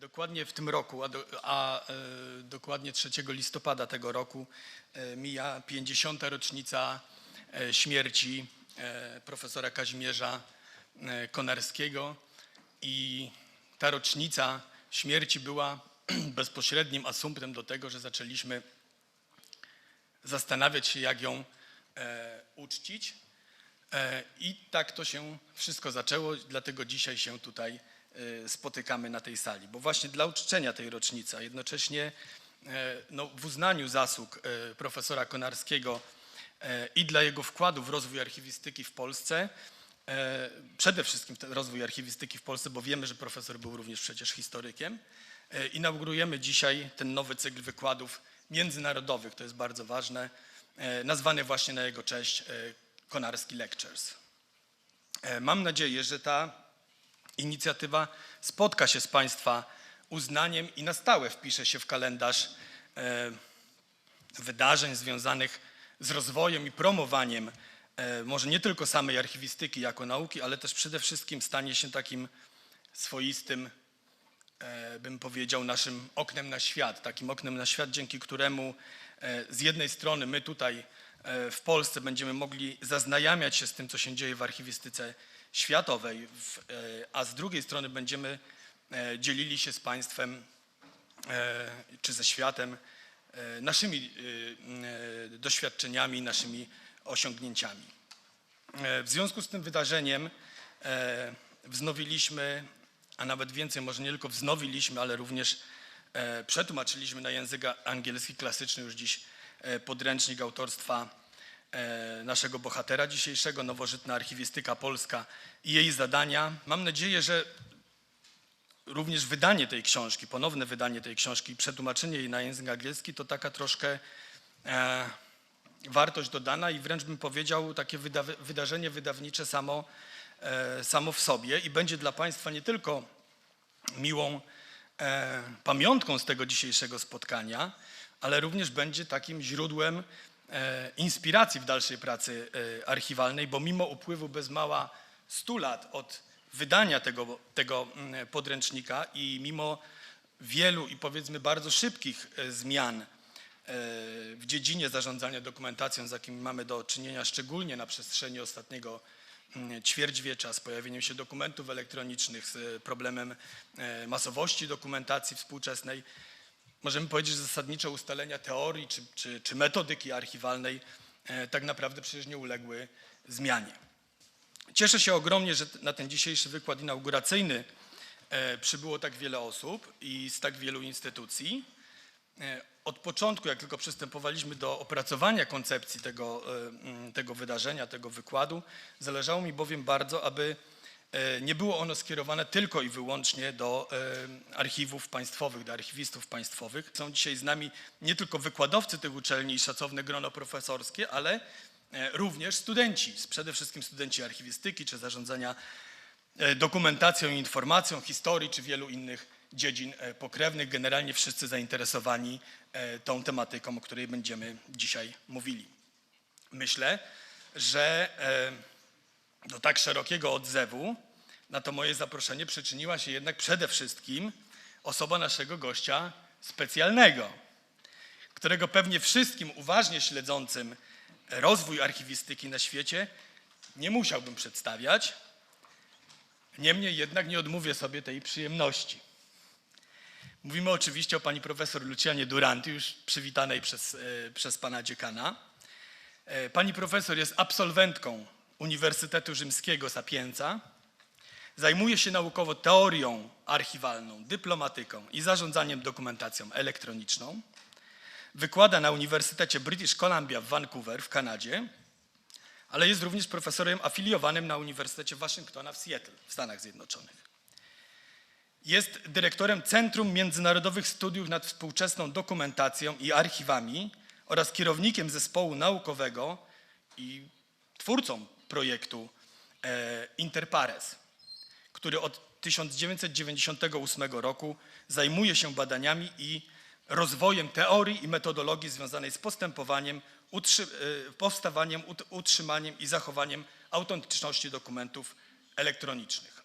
Dokładnie w tym roku, dokładnie 3 listopada tego roku mija 50. rocznica śmierci profesora Kazimierza Konarskiego i ta rocznica śmierci była bezpośrednim asumptem do tego, że zaczęliśmy zastanawiać się, jak ją uczcić i tak to się wszystko zaczęło, dlatego dzisiaj się tutaj spotykamy na tej sali, bo właśnie dla uczczenia tej rocznicy, a jednocześnie w uznaniu zasług profesora Konarskiego i dla jego wkładu w rozwój archiwistyki w Polsce, przede wszystkim rozwój archiwistyki w Polsce, bo wiemy, że profesor był również przecież historykiem, inaugurujemy dzisiaj ten nowy cykl wykładów międzynarodowych, to jest bardzo ważne, nazwany właśnie na jego cześć Konarski Lectures. Mam nadzieję, że ta inicjatywa spotka się z Państwa uznaniem i na stałe wpisze się w kalendarz wydarzeń związanych z rozwojem i promowaniem może nie tylko samej archiwistyki jako nauki, ale też przede wszystkim stanie się takim swoistym, bym powiedział, naszym oknem na świat. Takim oknem na świat, dzięki któremu z jednej strony my tutaj w Polsce będziemy mogli zaznajamiać się z tym, co się dzieje w archiwistyce światowej, a z drugiej strony będziemy dzielili się z Państwem czy ze światem naszymi doświadczeniami, naszymi osiągnięciami. W związku z tym wydarzeniem wznowiliśmy, a nawet więcej, może nie tylko wznowiliśmy, ale również przetłumaczyliśmy na język angielski klasyczny już dziś podręcznik autorstwa naszego bohatera dzisiejszego, Nowożytna archiwistyka polska i jej zadania. Mam nadzieję, że również wydanie tej książki, ponowne wydanie tej książki i przetłumaczenie jej na język angielski to taka troszkę wartość dodana i wręcz bym powiedział takie wydarzenie wydawnicze samo w sobie i będzie dla Państwa nie tylko miłą pamiątką z tego dzisiejszego spotkania, ale również będzie takim źródłem inspiracji w dalszej pracy archiwalnej, bo mimo upływu bez mała 100 lat od wydania tego podręcznika i mimo wielu i powiedzmy bardzo szybkich zmian w dziedzinie zarządzania dokumentacją, z jakimi mamy do czynienia szczególnie na przestrzeni ostatniego ćwierćwiecza, z pojawieniem się dokumentów elektronicznych, z problemem masowości dokumentacji współczesnej, możemy powiedzieć, że zasadnicze ustalenia teorii czy metodyki archiwalnej tak naprawdę przecież nie uległy zmianie. Cieszę się ogromnie, że na ten dzisiejszy wykład inauguracyjny przybyło tak wiele osób i z tak wielu instytucji. Od początku, jak tylko przystępowaliśmy do opracowania koncepcji tego wydarzenia, tego wykładu, zależało mi bowiem bardzo, aby nie było ono skierowane tylko i wyłącznie do archiwów państwowych, do archiwistów państwowych. Są dzisiaj z nami nie tylko wykładowcy tych uczelni i szacowne grono profesorskie, ale również studenci, przede wszystkim studenci archiwistyki czy zarządzania dokumentacją i informacją, historii czy wielu innych dziedzin pokrewnych, generalnie wszyscy zainteresowani tą tematyką, o której będziemy dzisiaj mówili. Myślę, że do tak szerokiego odzewu na to moje zaproszenie przyczyniła się jednak przede wszystkim osoba naszego gościa specjalnego, którego pewnie wszystkim uważnie śledzącym rozwój archiwistyki na świecie nie musiałbym przedstawiać. Niemniej jednak nie odmówię sobie tej przyjemności. Mówimy oczywiście o pani profesor Lucianie Duranti, już przywitanej przez pana dziekana. Pani profesor jest absolwentką Uniwersytetu Rzymskiego Sapienza. Zajmuje się naukowo teorią archiwalną, dyplomatyką i zarządzaniem dokumentacją elektroniczną. Wykłada na Uniwersytecie British Columbia w Vancouver w Kanadzie, ale jest również profesorem afiliowanym na Uniwersytecie Waszyngtona w Seattle w Stanach Zjednoczonych. Jest dyrektorem Centrum Międzynarodowych Studiów nad Współczesną Dokumentacją i Archiwami oraz kierownikiem zespołu naukowego i twórcą projektu Interpares, który od 1998 roku zajmuje się badaniami i rozwojem teorii i metodologii związanej z powstawaniem, utrzymaniem i zachowaniem autentyczności dokumentów elektronicznych.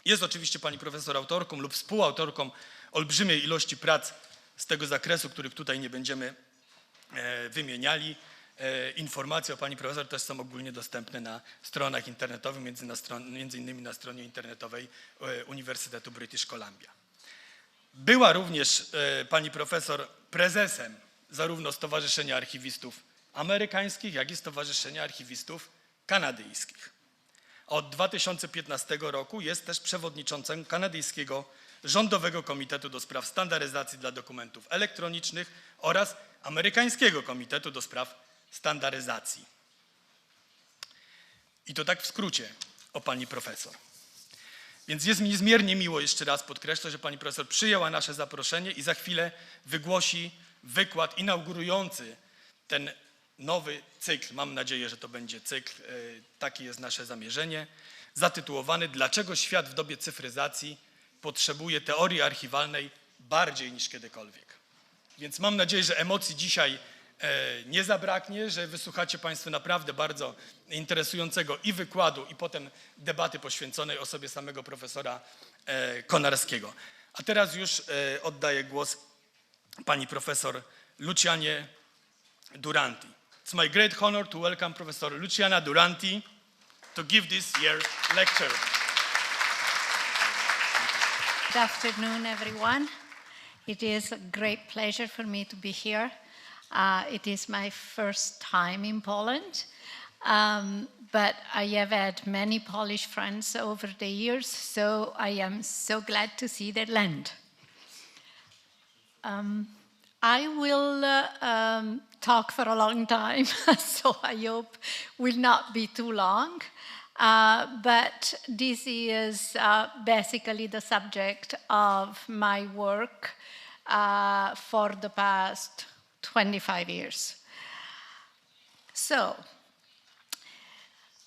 Jest oczywiście pani profesor autorką lub współautorką olbrzymiej ilości prac z tego zakresu, których tutaj nie będziemy wymieniali. Informacje o pani profesor też są ogólnie dostępne na stronach internetowych, między innymi na stronie internetowej Uniwersytetu British Columbia. Była również pani profesor prezesem zarówno Stowarzyszenia Archiwistów Amerykańskich, jak i Stowarzyszenia Archiwistów Kanadyjskich. Od 2015 roku jest też przewodniczącym Kanadyjskiego Rządowego Komitetu do Spraw Standaryzacji dla Dokumentów Elektronicznych oraz Amerykańskiego Komitetu do Spraw Standaryzacji. I to tak w skrócie o pani profesor. Więc jest mi niezmiernie miło, jeszcze raz podkreślę, że pani profesor przyjęła nasze zaproszenie i za chwilę wygłosi wykład inaugurujący ten nowy cykl. Mam nadzieję, że to będzie cykl, takie jest nasze zamierzenie, zatytułowany „Dlaczego świat w dobie cyfryzacji potrzebuje teorii archiwalnej bardziej niż kiedykolwiek”. Więc mam nadzieję, że emocji dzisiaj nie zabraknie, że wysłuchacie państwo naprawdę bardzo interesującego i wykładu, i potem debaty poświęconej osobie samego profesora Konarskiego. A teraz już oddaję głos pani profesor Lucianie Duranti. It's my great honor to welcome Professor Luciana Duranti to give this year's lecture. Good afternoon, everyone. It is a great pleasure for me to be here. It is my first time in Poland, but I have had many Polish friends over the years, so I am so glad to see their land. I will talk for a long time, so I hope will not be too long. But this is basically the subject of my work for the past 25 years. So,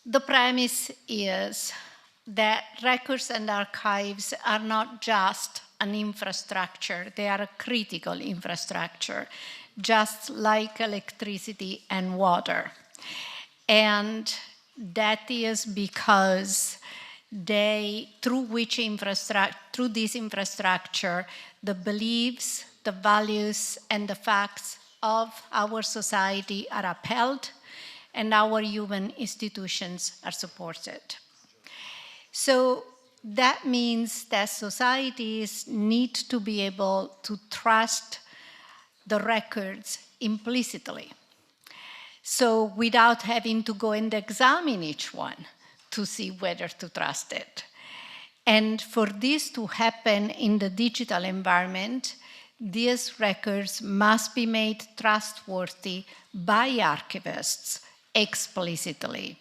the premise is that records and archives are not just an infrastructure, they are a critical infrastructure, just like electricity and water. And that is because through this infrastructure, the beliefs, the values, and the facts of our society are upheld, and our human institutions are supported. So that means that societies need to be able to trust the records implicitly. So without having to go and examine each one to see whether to trust it. And for this to happen in the digital environment, these records must be made trustworthy by archivists explicitly.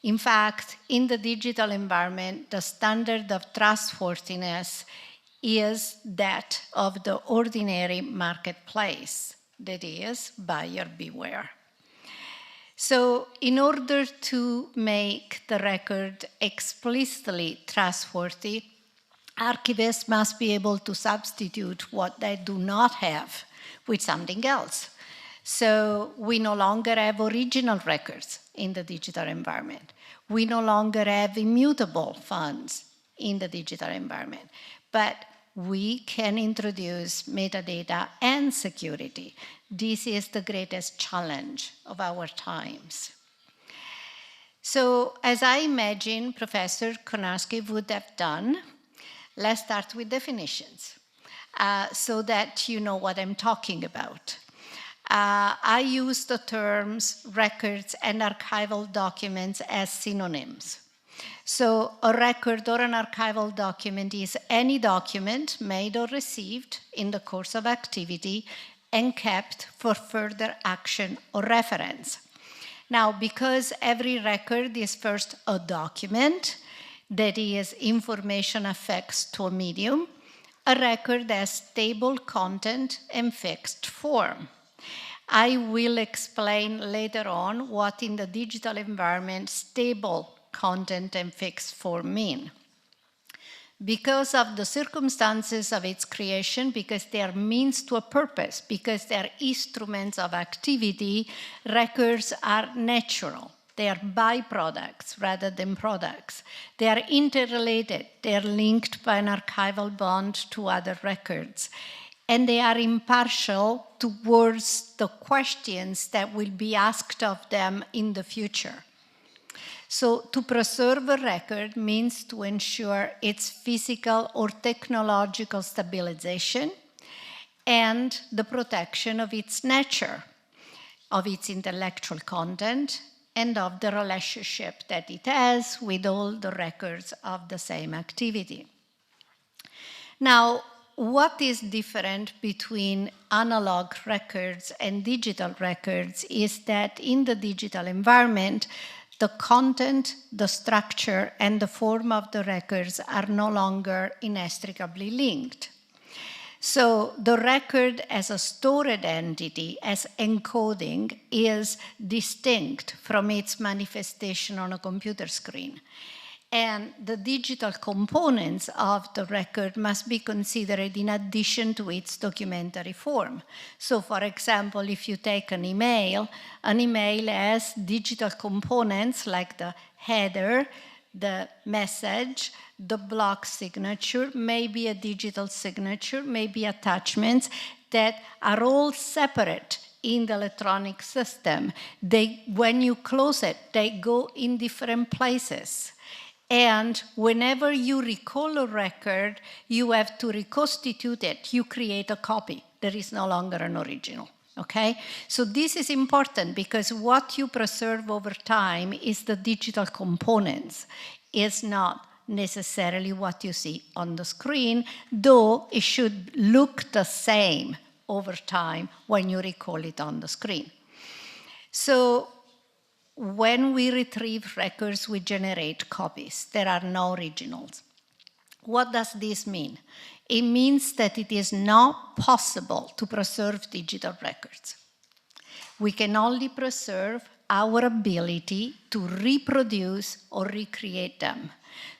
In fact, in the digital environment, the standard of trustworthiness is that of the ordinary marketplace, that is, buyer beware. So in order to make the record explicitly trustworthy, archivists must be able to substitute what they do not have with something else. So we no longer have original records in the digital environment. We no longer have immutable funds in the digital environment. But we can introduce metadata and security. This is the greatest challenge of our times. So as I imagine Professor Konarski would have done, let's start with definitions so that you know what I'm talking about. I use the terms records and archival documents as synonyms. So a record or an archival document is any document made or received in the course of activity and kept for further action or reference. Now, because every record is first a document, that is, information affixed to a medium, a record has stable content and fixed form. I will explain later on what in the digital environment stable content and fixed form mean. Because of the circumstances of its creation, because they are means to a purpose, because they are instruments of activity, records are natural. They are byproducts rather than products. They are interrelated. They are linked by an archival bond to other records. And they are impartial towards the questions that will be asked of them in the future. So to preserve a record means to ensure its physical or technological stabilization and the protection of its nature, of its intellectual content, and of the relationship that it has with all the records of the same activity. Now, what is different between analog records and digital records is that in the digital environment, the content, the structure, and the form of the records are no longer inextricably linked. So the record as a stored entity, as encoding, is distinct from its manifestation on a computer screen. And the digital components of the record must be considered in addition to its documentary form. So for example, if you take an email has digital components like the header, the message, the block signature, maybe a digital signature, maybe attachments that are all separate in the electronic system. When you close it, they go in different places. And whenever you recall a record, you have to reconstitute it. You create a copy. There is no longer an original. Okay? So this is important because what you preserve over time is the digital components. It's not necessarily what you see on the screen, though it should look the same over time when you recall it on the screen. So when we retrieve records, we generate copies. There are no originals. What does this mean? It means that it is not possible to preserve digital records. We can only preserve our ability to reproduce or recreate them.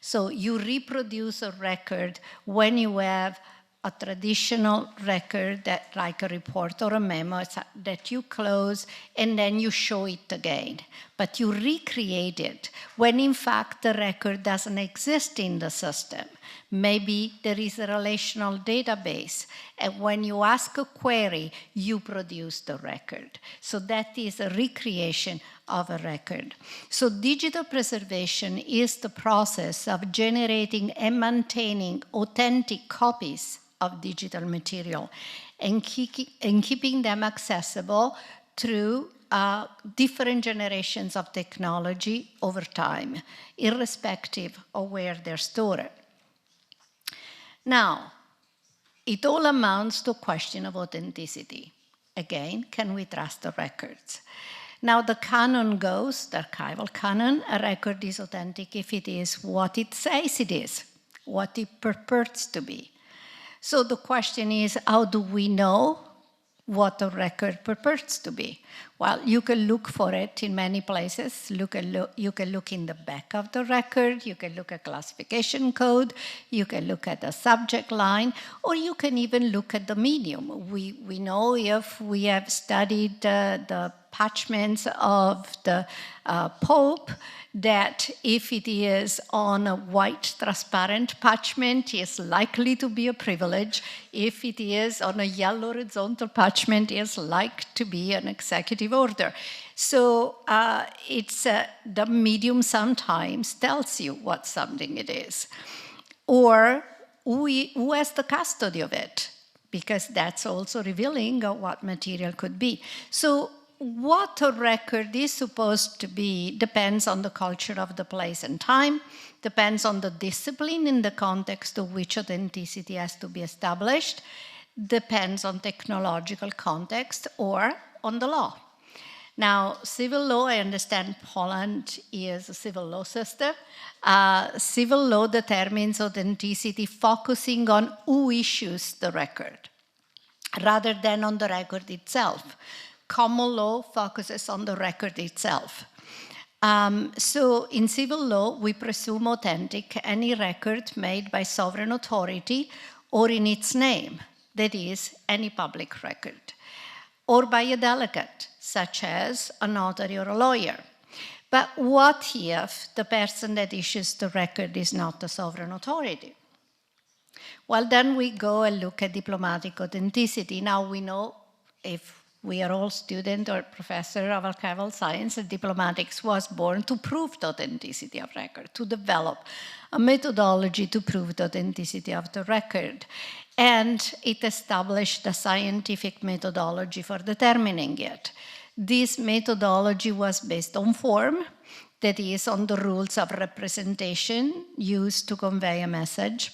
So you reproduce a record when you have a traditional record that, like a report or a memo that you close and then you show it again. But you recreate it when in fact the record doesn't exist in the system. Maybe there is a relational database, and when you ask a query, you produce the record. So that is a recreation of a record. So digital preservation is the process of generating and maintaining authentic copies of digital material and keeping them accessible through different generations of technology over time, irrespective of where they're stored. Now, it all amounts to a question of authenticity. Again, can we trust the records? Now, the canon goes, the archival canon, a record is authentic if it is what it says it is, what it purports to be. So the question is, how do we know what a record purports to be? Well, you can look for it in many places. You can look in the back of the record, you can look at classification code, you can look at the subject line, or you can even look at the medium. We know if we have studied the parchments of the Pope, that if it is on a white transparent parchment, it's likely to be a privilege. If it is on a yellow horizontal parchment, it's likely to be an executive order. So the medium sometimes tells you what something it is. Or who has the custody of it, because that's also revealing of what material could be. So what a record is supposed to be depends on the culture of the place and time, depends on the discipline in the context of which authenticity has to be established, depends on technological context or on the law. Now, civil law, I understand Poland is a civil law system. Civil law determines authenticity focusing on who issues the record rather than on the record itself. Common law focuses on the record itself. So in civil law, we presume authentic any record made by sovereign authority or in its name, that is, any public record, or by a delegate, such as a notary or a lawyer. But what if the person that issues the record is not the sovereign authority? Well, then we go and look at diplomatic authenticity. Now we know, if we are all student or professor of archival science, that diplomatics was born to prove the authenticity of record, to develop a methodology to prove the authenticity of the record. And it established a scientific methodology for determining it. This methodology was based on form, that is, on the rules of representation used to convey a message,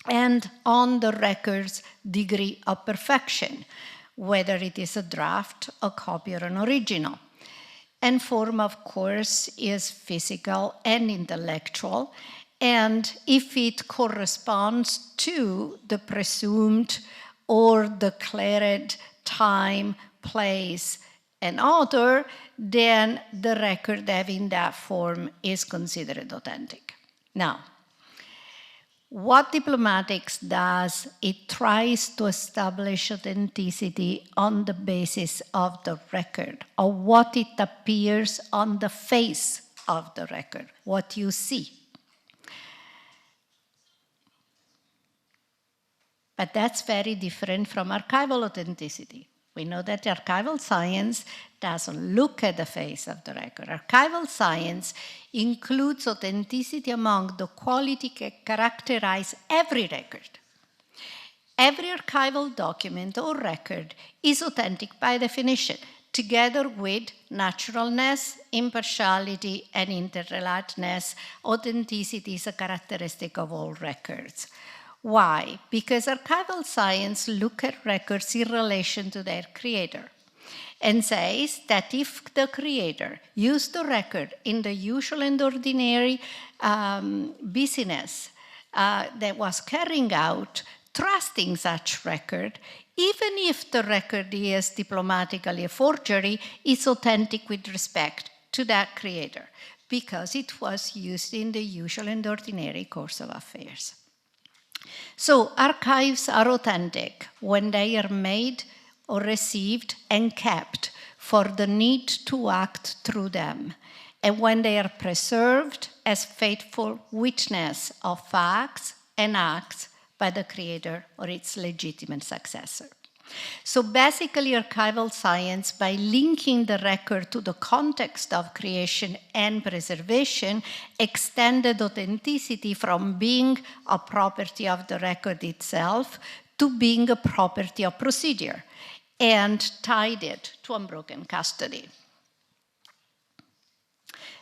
and on the record's degree of perfection, whether it is a draft, a copy, or an original. And form, of course, is physical and intellectual, and if it corresponds to the presumed or declared time, place, and author, then the record having that form is considered authentic. Now, what diplomatics does, it tries to establish authenticity on the basis of the record, or what it appears on the face of the record, what you see. But that's very different from archival authenticity. We know that archival science doesn't look at the face of the record. Archival science includes authenticity among the qualities that characterize every record. Every archival document or record is authentic by definition, together with naturalness, impartiality, and interrelatedness. Authenticity is a characteristic of all records. Why? Because archival science looks at records in relation to their creator and says that if the creator used the record in the usual and ordinary business that was carrying out, trusting such record, even if the record is diplomatically a forgery, it's authentic with respect to that creator because it was used in the usual and ordinary course of affairs. So archives are authentic when they are made or received and kept for the need to act through them, and when they are preserved as faithful witness of facts and acts by the creator or its legitimate successor. So basically, archival science, by linking the record to the context of creation and preservation, extended authenticity from being a property of the record itself to being a property of procedure, and tied it to unbroken custody.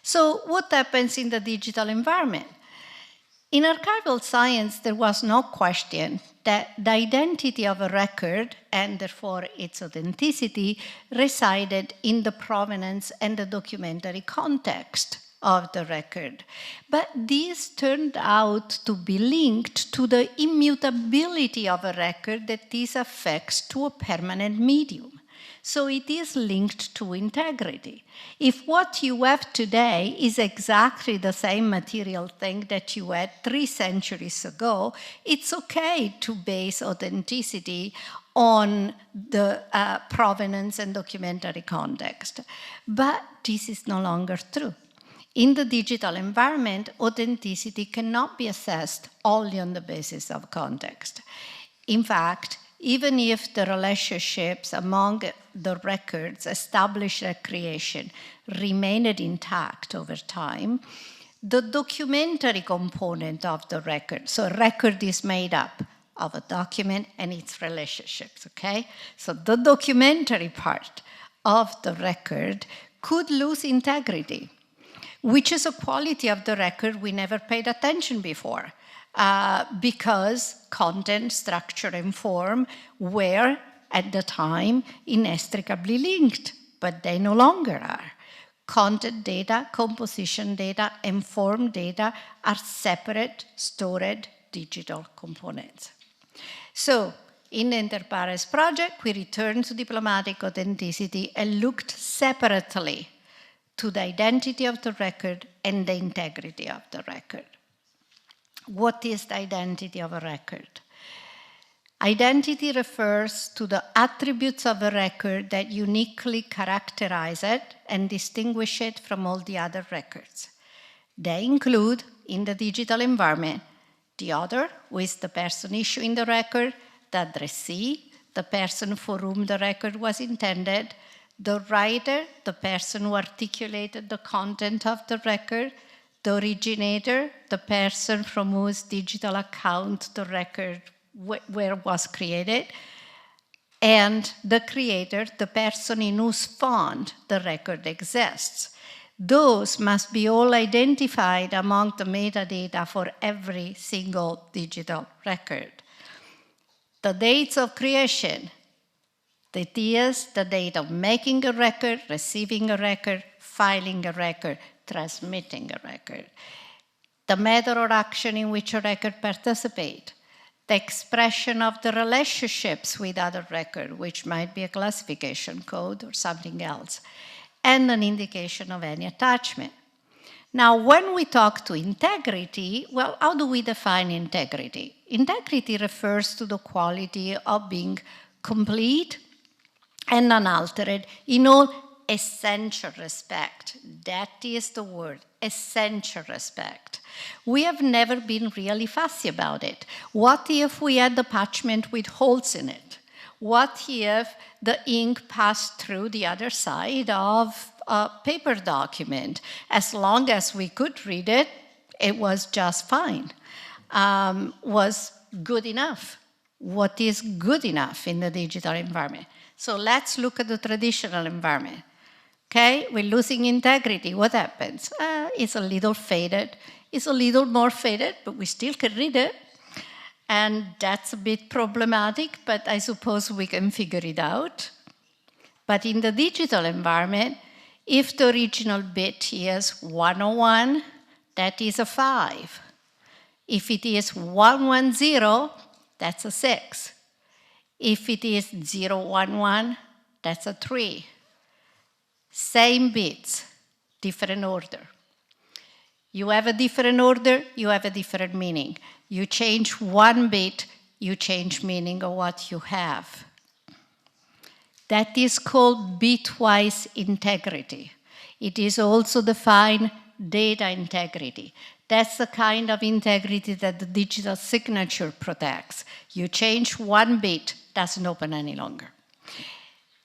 So what happens in the digital environment? In archival science, there was no question that the identity of a record, and therefore its authenticity, resided in the provenance and the documentary context of the record. But this turned out to be linked to the immutability of a record that this affects to a permanent medium. So it is linked to integrity. If what you have today is exactly the same material thing that you had 3 centuries ago, it's okay to base authenticity on the provenance and documentary context. But this is no longer true. In the digital environment, authenticity cannot be assessed only on the basis of context. In fact, even if the relationships among the records established at creation remained intact over time, the documentary component of the record, so a record is made up of a document and its relationships, okay? So the documentary part of the record could lose integrity, which is a quality of the record we never paid attention before. Because content, structure, and form were, at the time, inextricably linked, but they no longer are. Content data, composition data, and form data are separate, stored digital components. So, in the Inter Pares project, we returned to diplomatic authenticity and looked separately to the identity of the record and the integrity of the record. What is the identity of a record? Identity refers to the attributes of a record that uniquely characterize it and distinguish it from all the other records. They include, in the digital environment, the author, who is the person issuing the record, the addressee, the person for whom the record was intended, the writer, the person who articulated the content of the record, the originator, the person from whose digital account the record where was created, and the creator, the person in whose font the record exists. Those must be all identified among the metadata for every single digital record. The dates of creation, that is, the date of making a record, receiving a record, filing a record, transmitting a record. The method or action in which a record participates. The expression of the relationships with other records, which might be a classification code or something else, and an indication of any attachment. Now, when we talk to integrity, well, how do we define integrity? Integrity refers to the quality of being complete and unaltered in all essential respect. That is the word, essential respect. We have never been really fussy about it. What if we had the parchment with holes in it? What if the ink passed through the other side of a paper document? As long as we could read it, it was just fine. Was good enough. What is good enough in the digital environment? So let's look at the traditional environment. Okay, we're losing integrity. What happens? It's a little faded. It's a little more faded, but we still can read it. And that's a bit problematic, but I suppose we can figure it out. But in the digital environment, if the original bit is 101, that is a 5. If it is 110, that's a 6. If it is 011, that's a 3. Same bits, different order. You have a different order, you have a different meaning. You change one bit, you change meaning of what you have. That is called bitwise integrity. It is also defined data integrity. That's the kind of integrity that the digital signature protects. You change one bit, doesn't open any longer.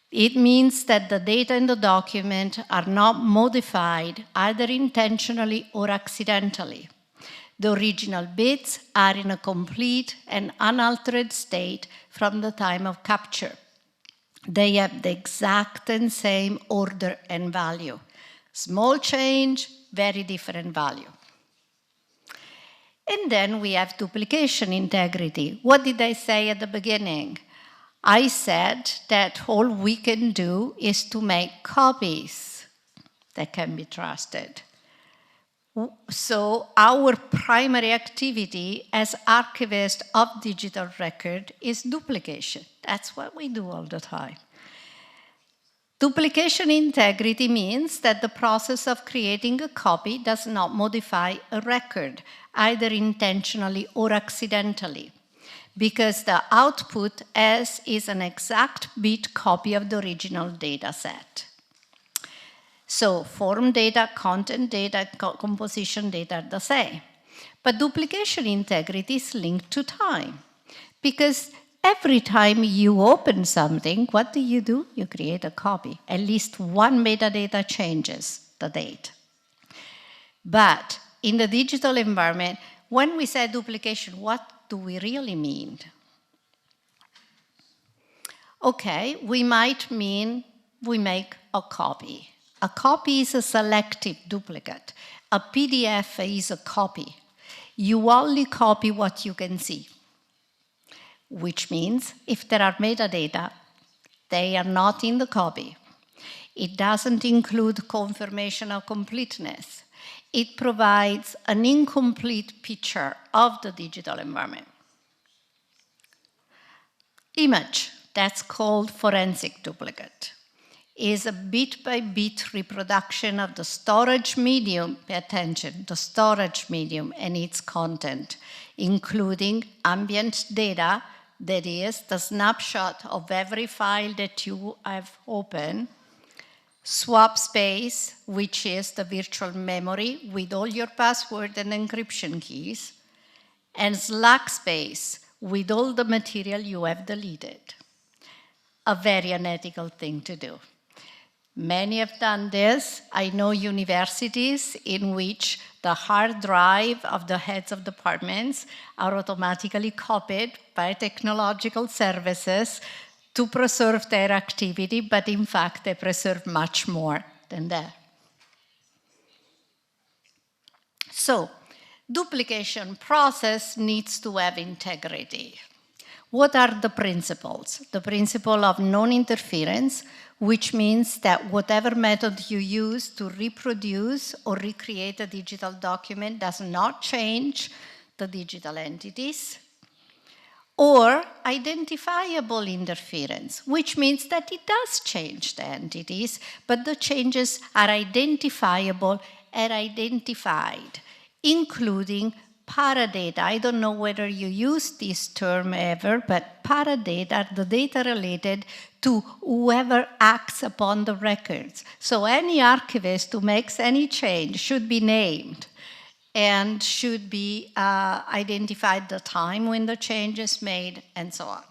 It means that the data in the document are not modified either intentionally or accidentally. The original bits are in a complete and unaltered state from the time of capture. They have the exact and same order and value. Small change, very different value. And then we have duplication integrity. What did I say at the beginning? I said that all we can do is to make copies that can be trusted. So our primary activity as archivists of digital record is duplication. That's what we do all the time. Duplication integrity means that the process of creating a copy does not modify a record, either intentionally or accidentally, because the output is an exact bit copy of the original data set. So form data, content data, composition data are the same. But duplication integrity is linked to time, because every time you open something, what do? You create a copy. At least one metadata changes the date. But in the digital environment, when we say duplication, what do we really mean? Okay, we might mean we make a copy. A copy is a selective duplicate. A PDF is a copy. You only copy what you can see, which means if there are metadata, they are not in the copy. It doesn't include confirmation of completeness. It provides an incomplete picture of the digital environment. Image, that's called forensic duplicate, is a bit-by-bit reproduction of the storage medium, pay attention, the storage medium and its content, including ambient data, that is, the snapshot of every file that you have opened, swap space, which is the virtual memory with all your password and encryption keys, and slack space with all the material you have deleted. A very unethical thing to do. Many have done this. I know universities in which the hard drive of the heads of departments are automatically copied by technological services to preserve their activity, but in fact they preserve much more than that. So, duplication process needs to have integrity. What are the principles? The principle of non-interference, which means that whatever method you use to reproduce or recreate a digital document does not change the digital entities. Or identifiable interference, which means that it does change the entities, but the changes are identifiable and identified, including paradata. I don't know whether you use this term ever, but paradata are the data related to whoever acts upon the records. So any archivist who makes any change should be named and should be identified the time when the change is made, and so on.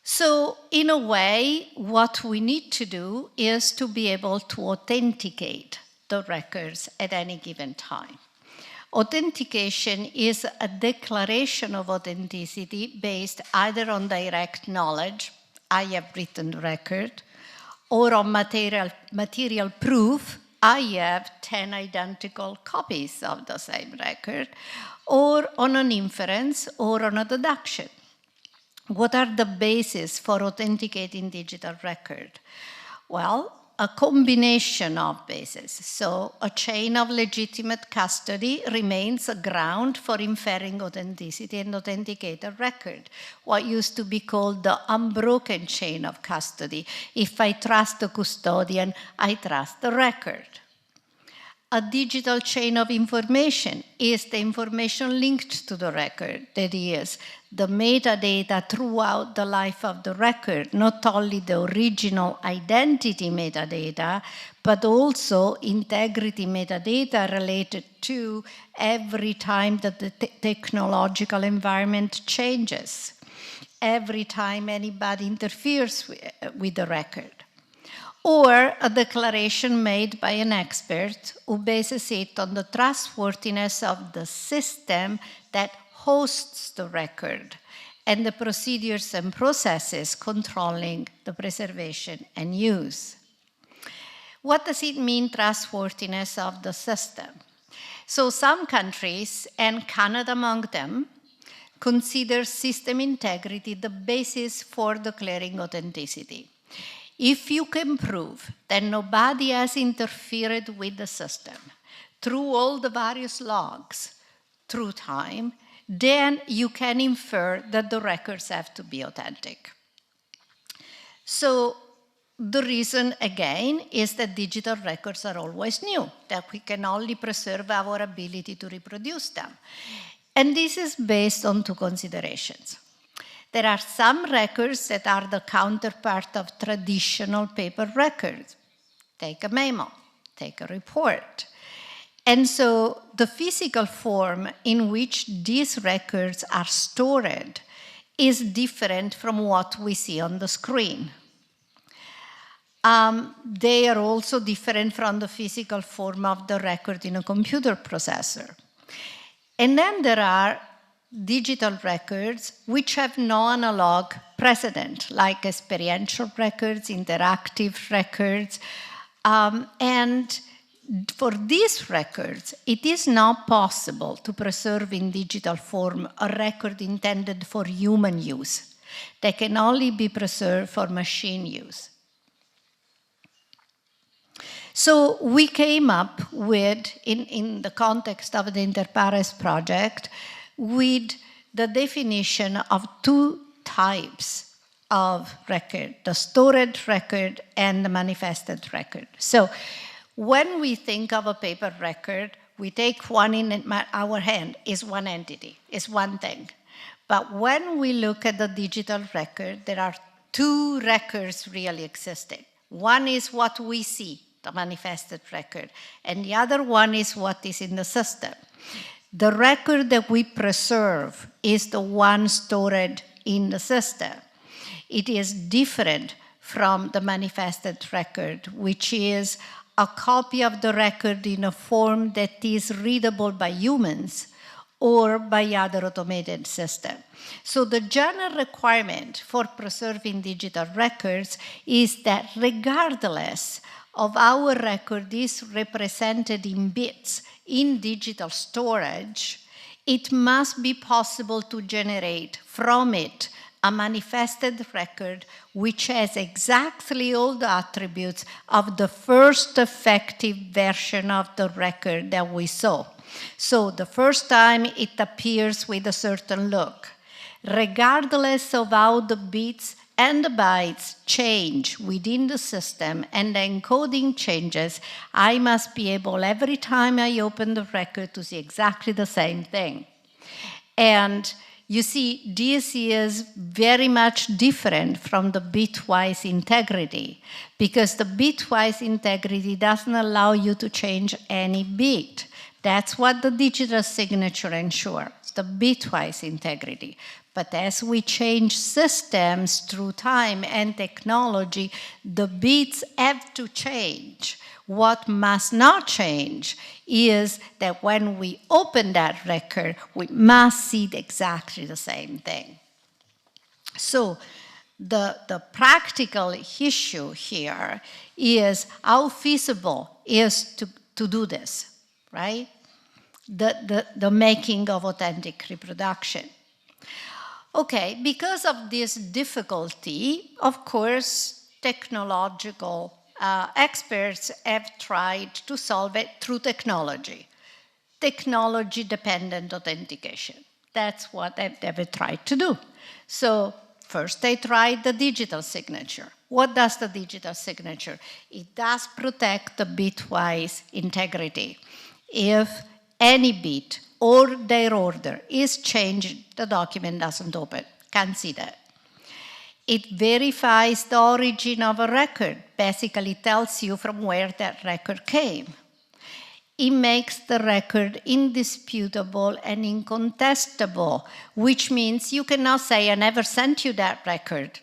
So in a way, what we need to do is to be able to authenticate the records at any given time. Authentication is a declaration of authenticity based either on direct knowledge, I have written the record, or on material proof, I have 10 identical copies of the same record, or on an inference or on a deduction. What are the bases for authenticating digital record? Well, a combination of bases. So a chain of legitimate custody remains a ground for inferring authenticity and authenticate a record. What used to be called the unbroken chain of custody. If I trust the custodian, I trust the record. A digital chain of information is the information linked to the record, that is, the metadata throughout the life of the record, not only the original identity metadata, but also integrity metadata related to every time that the technological environment changes, every time anybody interferes with the record. Or a declaration made by an expert who bases it on the trustworthiness of the system that hosts the record and the procedures and processes controlling the preservation and use. What does it mean, trustworthiness of the system? So some countries, and Canada among them, consider system integrity the basis for declaring authenticity. If you can prove that nobody has interfered with the system through all the various logs through time, then you can infer that the records have to be authentic. So the reason, again, is that digital records are always new, that we can only preserve our ability to reproduce them. And this is based on two considerations. There are some records that are the counterpart of traditional paper records. Take a memo, take a report. And so the physical form in which these records are stored is different from what we see on the screen. They are also different from the physical form of the record in a computer processor. And then there are digital records which have no analog precedent, like experiential records, interactive records. And for these records, it is not possible to preserve in digital form a record intended for human use. They can only be preserved for machine use. So we came up with, in the context of the Interpares project, with the definition of two types of record, the stored record and the manifested record. So when we think of a paper record, we take one in our hand, is one entity, is one thing. But when we look at the digital record, there are two records really existing. One is what we see, the manifested record, and the other one is what is in the system. The record that we preserve is the one stored in the system. It is different from the manifested record, which is a copy of the record in a form that is readable by humans or by other automated systems. So the general requirement for preserving digital records is that regardless of our record is represented in bits in digital storage, it must be possible to generate from it a manifested record which has exactly all the attributes of the first effective version of the record that we saw. So the first time it appears with a certain look. Regardless of how the bits and the bytes change within the system and the encoding changes, I must be able every time I open the record to see exactly the same thing. And you see, this is very much different from the bitwise integrity, because the bitwise integrity doesn't allow you to change any bit. That's what the digital signature ensures, the bitwise integrity. But as we change systems through time and technology, the bits have to change. What must not change is that when we open that record, we must see exactly the same thing. So the practical issue here is how feasible is to do this, right? The making of authentic reproduction. Okay, because of this difficulty, of course, technological experts have tried to solve it through technology. Technology-dependent authentication. That's what they've tried to do. So first they tried the digital signature. What does the digital signature? It does protect the bitwise integrity. If any bit or their order is changed, the document doesn't open. Can't see that. It verifies the origin of a record, basically tells you from where that record came. It makes the record indisputable and incontestable, which means you cannot say, I never sent you that record.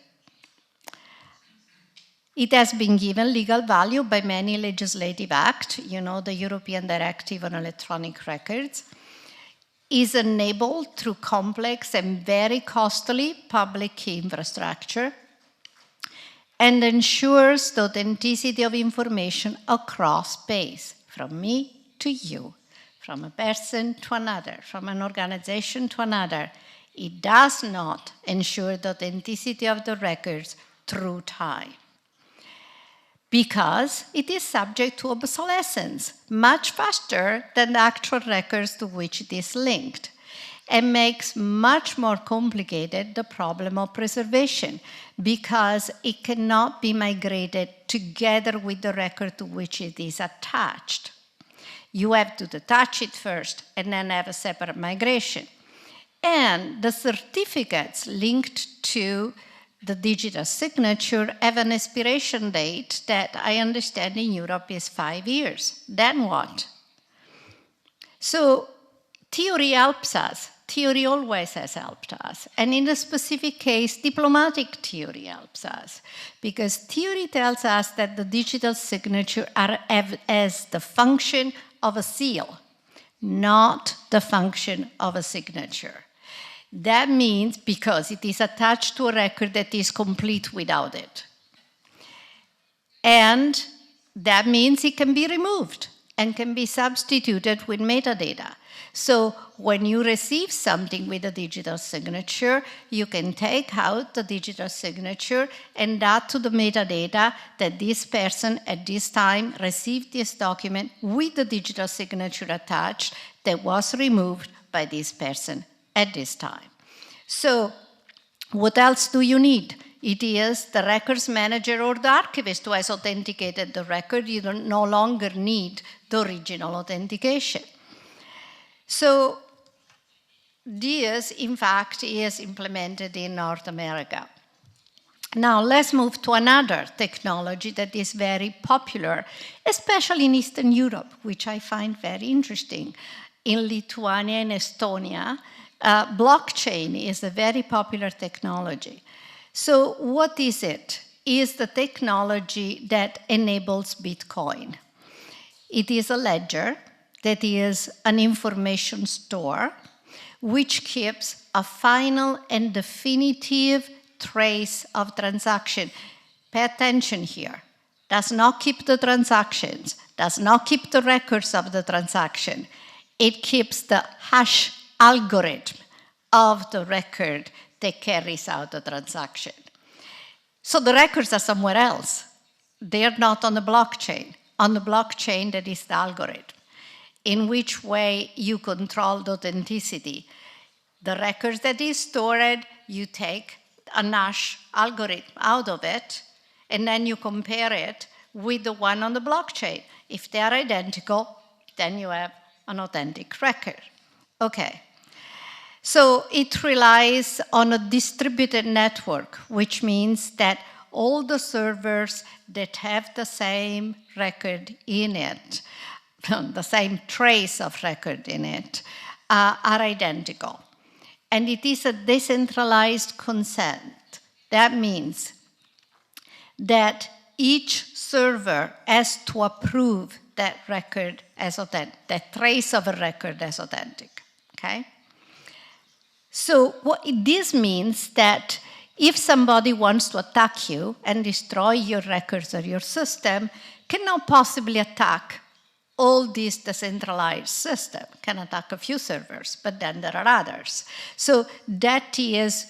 It has been given legal value by many legislative acts, the European Directive on Electronic Records, is enabled through complex and very costly public key infrastructure, and ensures the authenticity of information across space, from me to you, from a person to another, from an organization to another. It does not ensure the authenticity of the records through time, because it is subject to obsolescence much faster than the actual records to which it is linked, and makes much more complicated the problem of preservation, because it cannot be migrated together with the record to which it is attached. You have to detach it first and then have a separate migration. And the certificates linked to the digital signature have an expiration date that I understand in Europe is 5 years. Then what? So theory helps us. Theory always has helped us. And in the specific case, diplomatic theory helps us. Because theory tells us that the digital signature has the function of a seal, not the function of a signature. That means because it is attached to a record that is complete without it. And that means it can be removed and can be substituted with metadata. So when you receive something with a digital signature, you can take out the digital signature and add to the metadata that this person at this time received this document with the digital signature attached that was removed by this person at this time. So what else do you need? It is the records manager or the archivist who has authenticated the record. You no longer need the original authentication. So this, in fact, is implemented in North America. Now, let's move to another technology that is very popular, especially in Eastern Europe, which I find very interesting. In Lithuania and Estonia, blockchain is a very popular technology. So what is it? It's the technology that enables Bitcoin. It is a ledger that is an information store which keeps a final and definitive trace of transaction. Pay attention here. Does not keep the transactions, does not keep the records of the transaction. It keeps the hash algorithm of the record that carries out the transaction. So the records are somewhere else. They're not on the blockchain. On the blockchain, that is the algorithm. In which way you control the authenticity. The records that is stored, you take a hash algorithm out of it, and then you compare it with the one on the blockchain. If they are identical, then you have an authentic record. Okay. So it relies on a distributed network, which means that all the servers that have the same record in it, the same trace of record in it, are identical. And it is a decentralized consent. That means that each server has to approve that record as authentic, that trace of a record as authentic, okay? So this means that if somebody wants to attack you and destroy your records or your system, cannot possibly attack all this decentralized system, can attack a few servers, but then there are others. So that is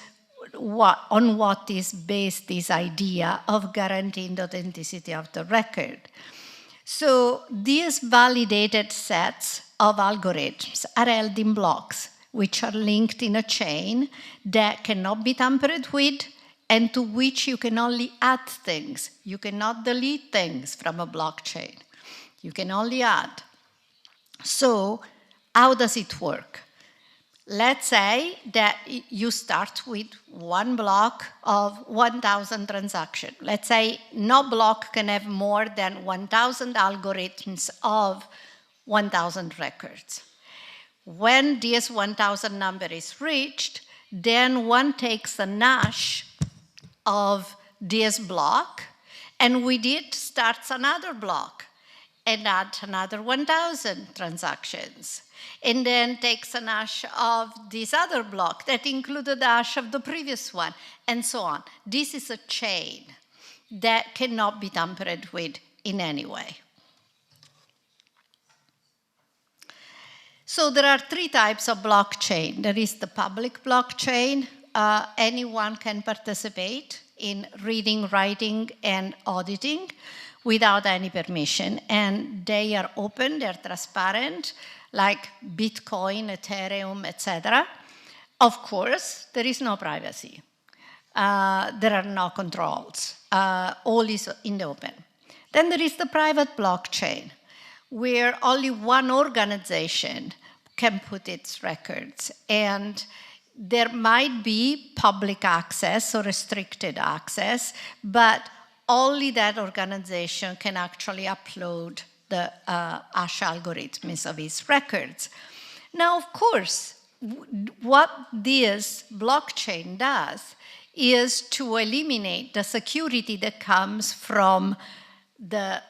on what is based this idea of guaranteeing the authenticity of the record. So these validated sets of algorithms are held in blocks, which are linked in a chain that cannot be tampered with and to which you can only add things. You cannot delete things from a blockchain. You can only add. So how does it work? Let's say that you start with one block of 1,000 transactions. Let's say no block can have more than 1,000 algorithms of 1,000 records. When this 1,000 number is reached, then one takes a hash of this block, and with it starts another block, and adds another 1,000 transactions. And then takes a hash of this other block that included the hash of the previous one, and so on. This is a chain that cannot be tampered with in any way. So there are three types of blockchain. There is the public blockchain. Anyone can participate in reading, writing, and auditing without any permission. And they are open, they're transparent, like Bitcoin, Ethereum, etc. Of course, there is no privacy. There are no controls. All is in the open. Then there is the private blockchain, where only one organization can put its records. And there might be public access or restricted access, but only that organization can actually upload the hash algorithms of its records. Now, of course, what this blockchain does is to eliminate the security that comes from the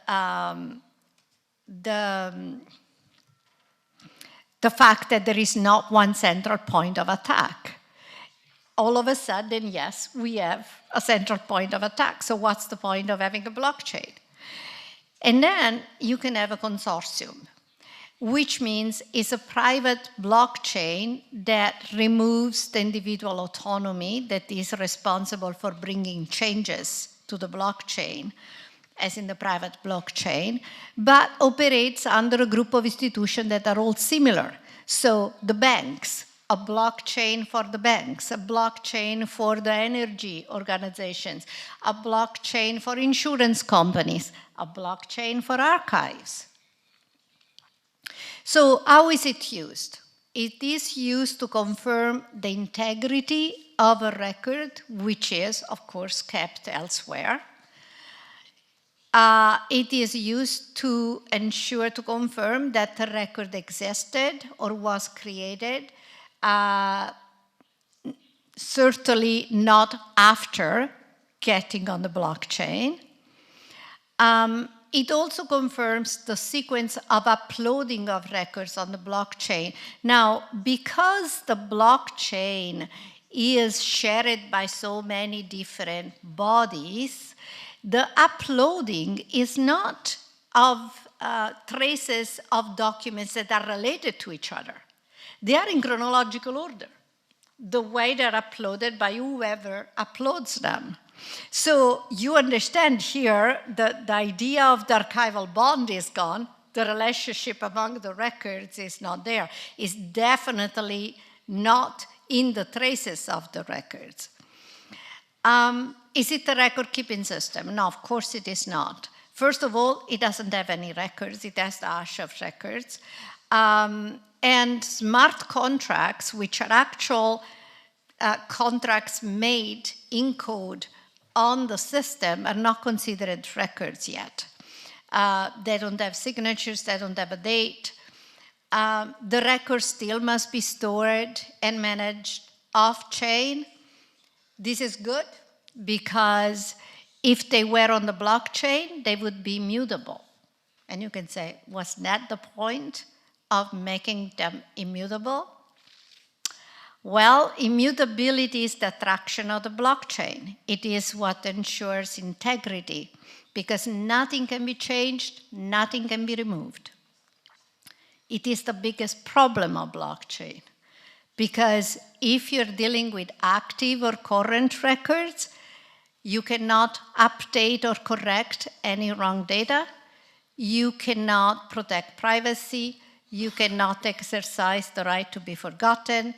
fact that there is not one central point of attack. All of a sudden, yes, we have a central point of attack. So what's the point of having a blockchain? And then you can have a consortium, which means it's a private blockchain that removes the individual autonomy that is responsible for bringing changes to the blockchain, as in the private blockchain, but operates under a group of institutions that are all similar. So the banks, a blockchain for the banks, a blockchain for the energy organizations, a blockchain for insurance companies, a blockchain for archives. So how is it used? it is used to confirm the integrity of a record, which is, of course, kept elsewhere. It is used to ensure, to confirm that the record existed or was created, certainly not after getting on the blockchain. It also confirms the sequence of uploading of records on the blockchain. Now, because the blockchain is shared by so many different bodies, the uploading is not of traces of documents that are related to each other. They are in chronological order, the way they're uploaded by whoever uploads them. So you understand here that the idea of the archival bond is gone. The relationship among the records is not there. It's definitely not in the traces of the records. Is it a record-keeping system? No, of course it is not. First of all, it doesn't have any records. It has the hash of records. And smart contracts, which are actual contracts made in code on the system, are not considered records yet. They don't have signatures, they don't have a date. The records still must be stored and managed off-chain. This is good because if they were on the blockchain, they would be mutable. And you can say, was that the point of making them immutable? Well, immutability is the attraction of the blockchain. It is what ensures integrity because nothing can be changed, nothing can be removed. It is the biggest problem of blockchain because if you're dealing with active or current records, you cannot update or correct any wrong data. You cannot protect privacy. You cannot exercise the right to be forgotten.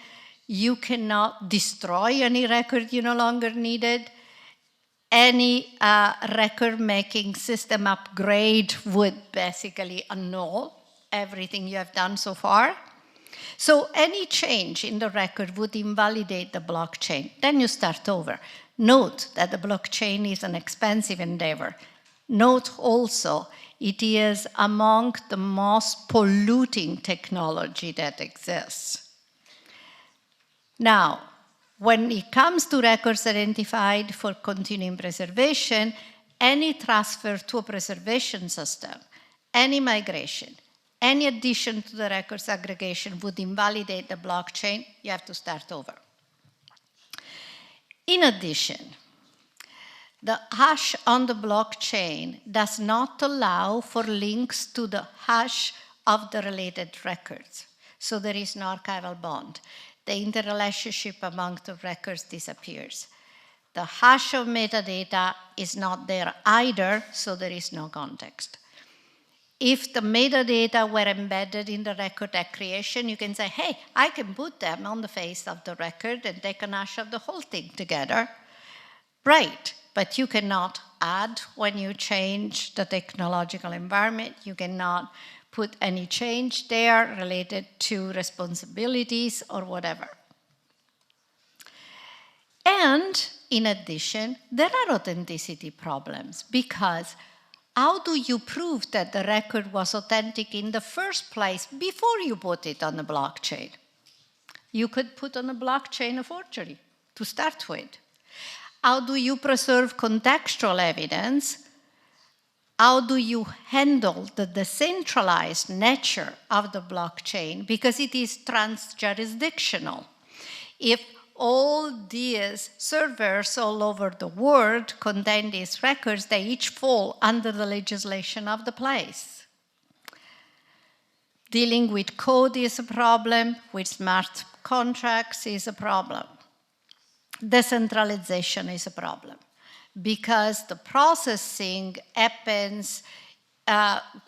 You cannot destroy any record you no longer needed. Any record-making system upgrade would basically annul everything you have done so far. So any change in the record would invalidate the blockchain. Then you start over. Note that the blockchain is an expensive endeavor. Note also, it is among the most polluting technology that exists. Now, when it comes to records identified for continuing preservation, any transfer to a preservation system, any migration, any addition to the records aggregation would invalidate the blockchain. You have to start over. In addition, the hash on the blockchain does not allow for links to the hash of the related records. So there is no archival bond. The interrelationship among the records disappears. The hash of metadata is not there either, so there is no context. If the metadata were embedded in the record at creation, you can say, hey, I can put them on the face of the record and they can hash up the whole thing together. Right, but you cannot add when you change the technological environment. You cannot put any change there related to responsibilities or whatever. And in addition, there are authenticity problems because how do you prove that the record was authentic in the first place before you put it on the blockchain? You could put on the blockchain a forgery to start with. How do you preserve contextual evidence? How do you handle the decentralized nature of the blockchain? Because it is trans-jurisdictional. If all these servers all over the world contain these records, they each fall under the legislation of the place. Dealing with code is a problem, with smart contracts is a problem. Decentralization is a problem because the processing happens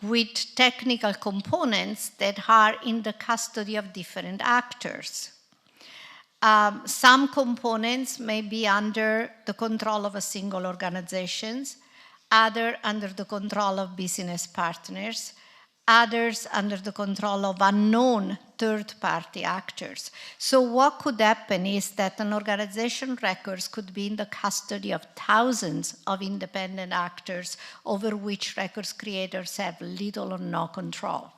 with technical components that are in the custody of different actors. Some components may be under the control of a single organization, other under the control of business partners, others under the control of unknown third-party actors. So what could happen is that an organization records could be in the custody of thousands of independent actors over which records creators have little or no control.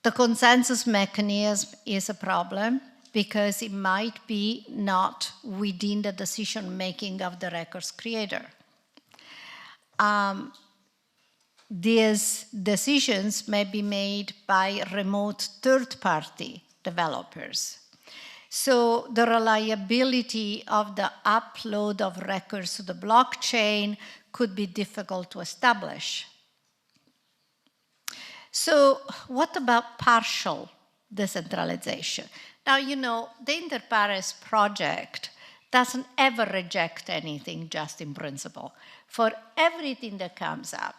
The consensus mechanism is a problem because it might be not within the decision-making of the records creator. These decisions may be made by remote third-party developers. So the reliability of the upload of records to the blockchain could be difficult to establish. So what about partial decentralization? Now, you know, the Inter Pares project doesn't ever reject anything just in principle. For everything that comes up,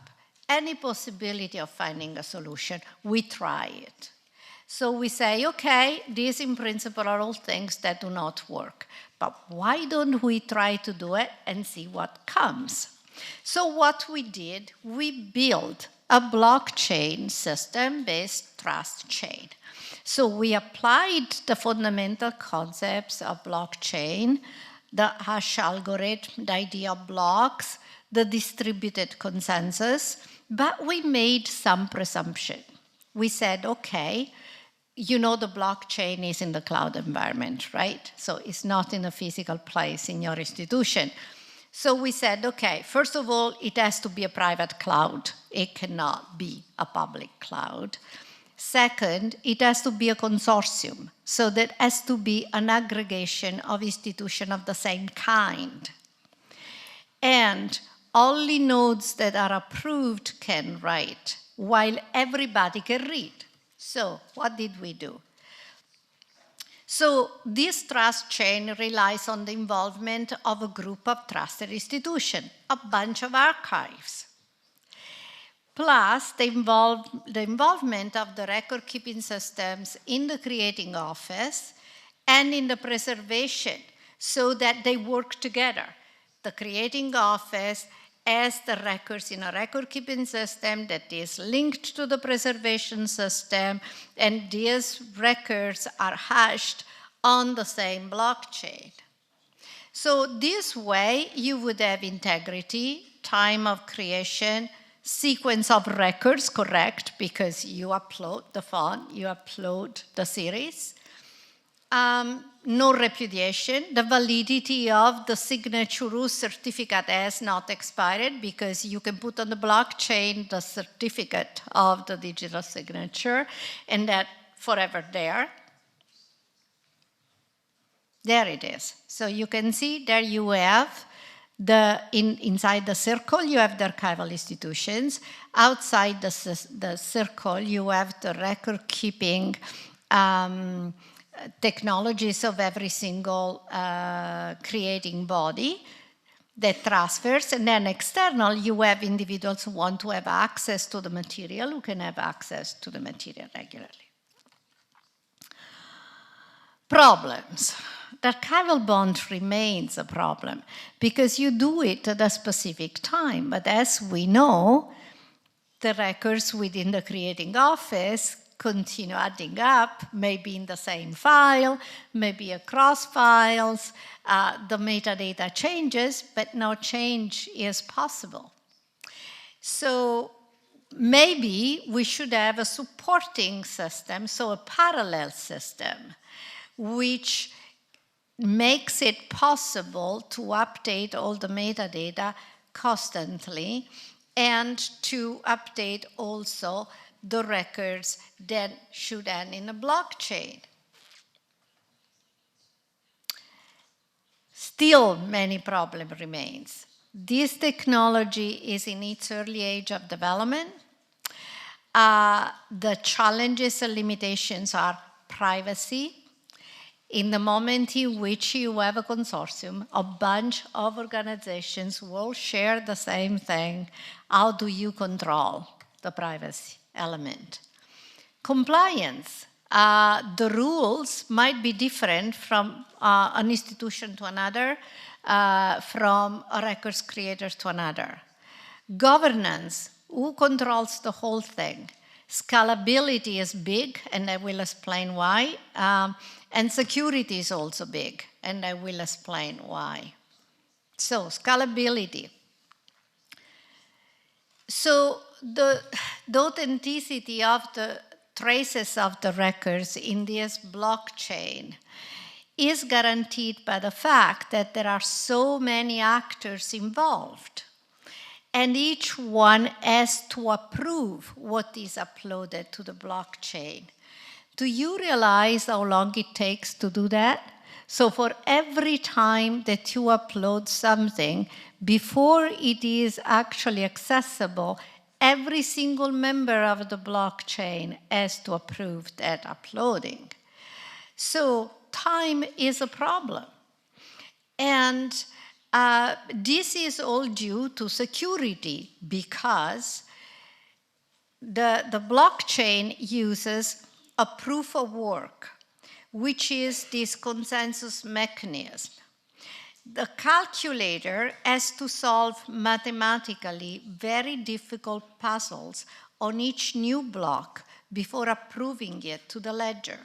any possibility of finding a solution, we try it. So we say, okay, these in principle are all things that do not work, but why don't we try to do it and see what comes? So what we did, we built a blockchain system-based trust chain. So we applied the fundamental concepts of blockchain, the hash algorithm, the idea of blocks, the distributed consensus, but we made some presumption. We said, okay, you know the blockchain is in the cloud environment, right? So it's not in a physical place in your institution. So we said, okay, first of all, it has to be a private cloud. It cannot be a public cloud. Second, it has to be a consortium. So that has to be an aggregation of institutions of the same kind. And only nodes that are approved can write, while everybody can read. So what did we do? So this trust chain relies on the involvement of a group of trusted institutions, a bunch of archives, plus the involvement of the record-keeping systems in the creating office and in the preservation so that they work together. The creating office as the records in a record-keeping system that is linked to the preservation system, and these records are hashed on the same blockchain. So this way, you would have integrity, time of creation, sequence of records, correct, because you upload the font, you upload the series. No repudiation. The validity of the signature certificate has not expired because you can put on the blockchain the certificate of the digital signature and that forever there. There it is. So you can see there you have inside the circle you have the archival institutions. Outside the circle you have the record keeping technologies of every single creating body that transfers, and then external you have individuals who want to have access to the material, who can have access to the material regularly. Problems. The archival bond remains a problem because you do it at a specific time, but as we know, the records within the creating office continue adding up, maybe in the same file, maybe across files, the metadata changes, but no change is possible. So maybe we should have a supporting system, so a parallel system, which makes it possible to update all the metadata constantly and to update also the records that should end in a blockchain. Still, many problems remains. This technology is in its early age of development. The challenges and limitations are privacy. In the moment in which you have a consortium, a bunch of organizations will share the same thing. How do you control the privacy element? Compliance. The rules might be different from an institution to another, from a records creator to another. Governance. Who controls the whole thing? Scalability is big, and I will explain why. And security is also big, and I will explain why. So, scalability. So, the authenticity of the traces of the records in this blockchain is guaranteed by the fact that there are so many actors involved. And each one has to approve what is uploaded to the blockchain. Do you realize how long it takes to do that? So for every time that you upload something, before it is actually accessible, every single member of the blockchain has to approve that uploading. So time is a problem. And this is all due to security because the blockchain uses a proof of work, which is this consensus mechanism. The calculator has to solve mathematically very difficult puzzles on each new block before approving it to the ledger.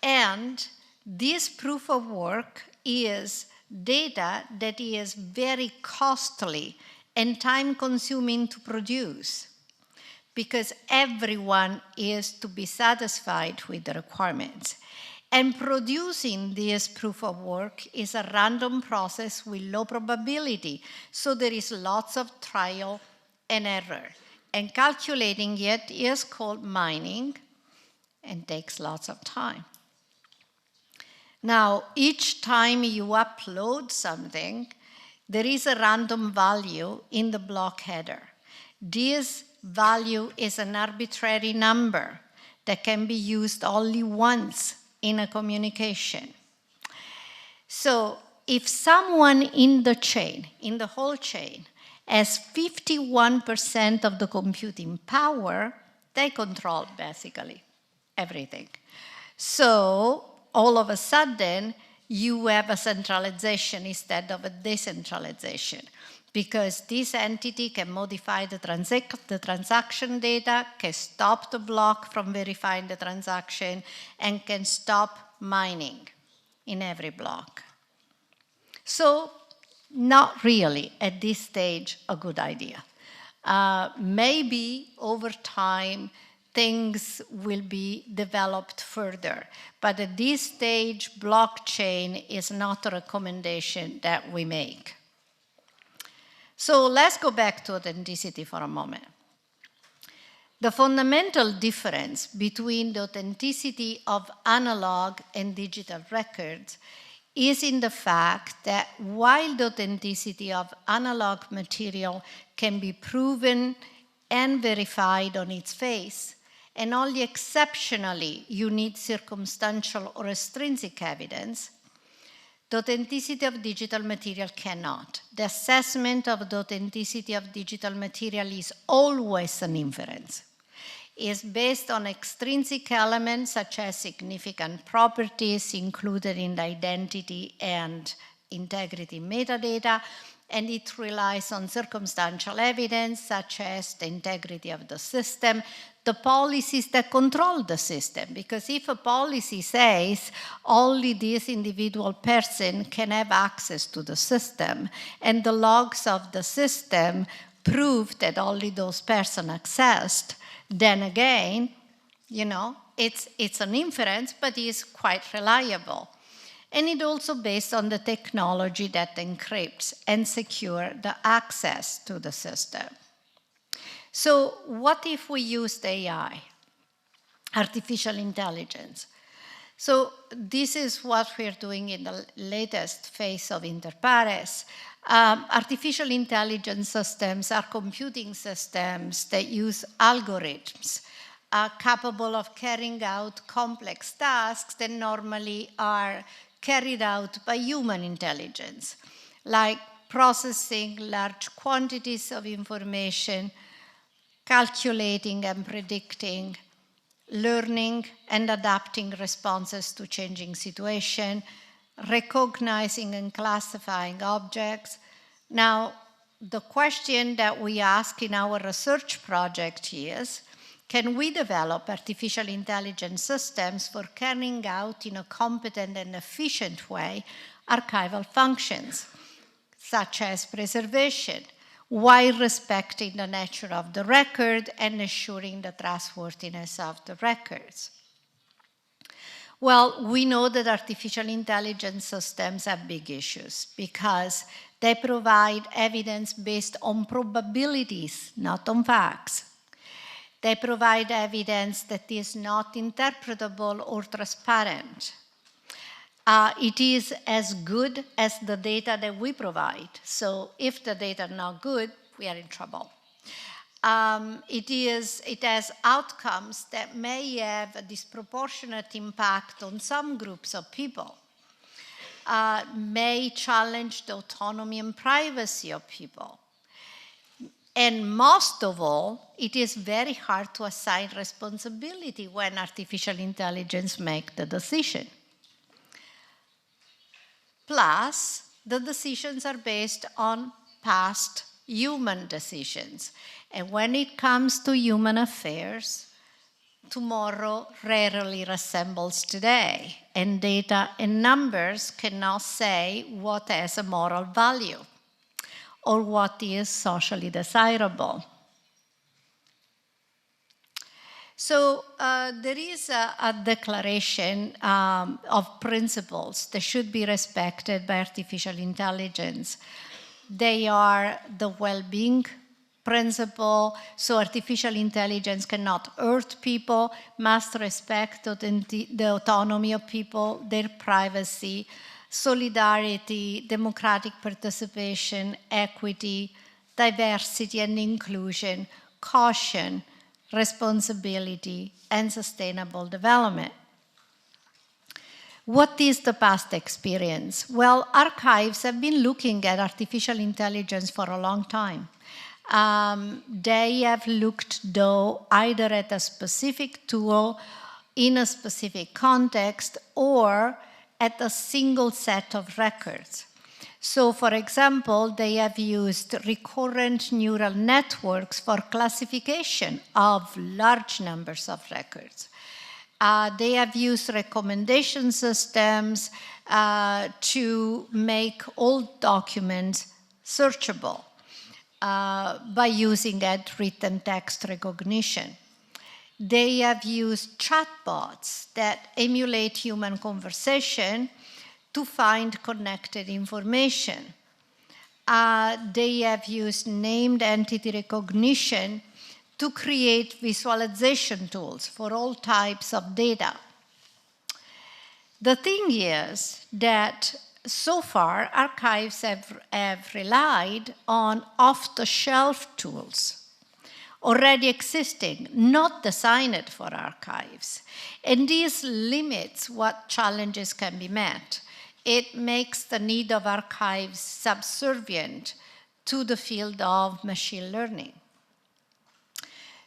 And this proof of work is data that is very costly and time-consuming to produce because everyone is to be satisfied with the requirements. And producing this proof of work is a random process with low probability, so there is lots of trial and error. And calculating it is called mining and takes lots of time. Now, each time you upload something, there is a random value in the block header. This value is an arbitrary number that can be used only once in a communication. So if someone in the chain, in the whole chain, has 51% of the computing power, they control basically everything. So all of a sudden, you have a centralization instead of a decentralization because this entity can modify the transaction data, can stop the block from verifying the transaction, and can stop mining in every block. So, not really, at this stage, a good idea. Maybe over time, things will be developed further. But at this stage, blockchain is not a recommendation that we make. So let's go back to authenticity for a moment. The fundamental difference between the authenticity of analog and digital records is in the fact that while the authenticity of analog material can be proven and verified on its face, and only exceptionally you need circumstantial or extrinsic evidence, the authenticity of digital material cannot. The assessment of the authenticity of digital material is always an inference. It is based on extrinsic elements such as significant properties included in the identity and integrity metadata, and it relies on circumstantial evidence such as the integrity of the system, the policies that control the system. Because if a policy says only this individual person can have access to the system, and the logs of the system prove that only those persons accessed, then again, it's an inference, but it's quite reliable. And it's also based on the technology that encrypts and secures the access to the system. So what if we used AI, artificial intelligence? So this is what we're doing in the latest phase of Inter Pares. Artificial intelligence systems are computing systems that use algorithms capable of carrying out complex tasks that normally are carried out by human intelligence, like processing large quantities of information, calculating and predicting, learning and adapting responses to changing situations, recognizing and classifying objects. Now, the question that we ask in our research project is, can we develop artificial intelligence systems for carrying out in a competent and efficient way archival functions, such as preservation, while respecting the nature of the record and ensuring the trustworthiness of the records? Well, we know that artificial intelligence systems have big issues because they provide evidence based on probabilities, not on facts. They provide evidence that is not interpretable or transparent. It is as good as the data that we provide. So if the data are not good, we are in trouble. It has outcomes that may have a disproportionate impact on some groups of people, may challenge the autonomy and privacy of people. And most of all, it is very hard to assign responsibility when artificial intelligence makes the decision. Plus, the decisions are based on past human decisions. And when it comes to human affairs, tomorrow rarely resembles today. And data and numbers cannot say what has a moral value or what is socially desirable. So there is a declaration of principles that should be respected by artificial intelligence. They are the well-being principle, so artificial intelligence cannot hurt people, must respect the autonomy of people, their privacy, solidarity, democratic participation, equity, diversity and inclusion, caution, responsibility, and sustainable development. What is the past experience? Well, archives have been looking at artificial intelligence for a long time. They have looked, though, either at a specific tool in a specific context or at a single set of records. So, for example, they have used recurrent neural networks for classification of large numbers of records. They have used recommendation systems to make old documents searchable by using written text recognition. They have used chatbots that emulate human conversation to find connected information. They have used named entity recognition to create visualization tools for all types of data. The thing is that so far, archives have relied on off-the-shelf tools already existing, not designed for archives. And this limits what challenges can be met. It makes the need of archives subservient to the field of machine learning.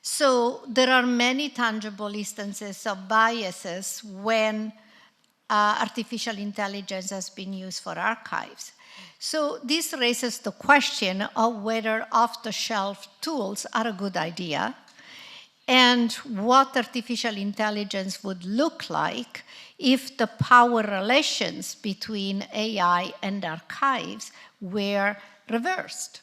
So there are many tangible instances of biases when artificial intelligence has been used for archives. So this raises the question of whether off-the-shelf tools are a good idea and what artificial intelligence would look like if the power relations between AI and archives were reversed,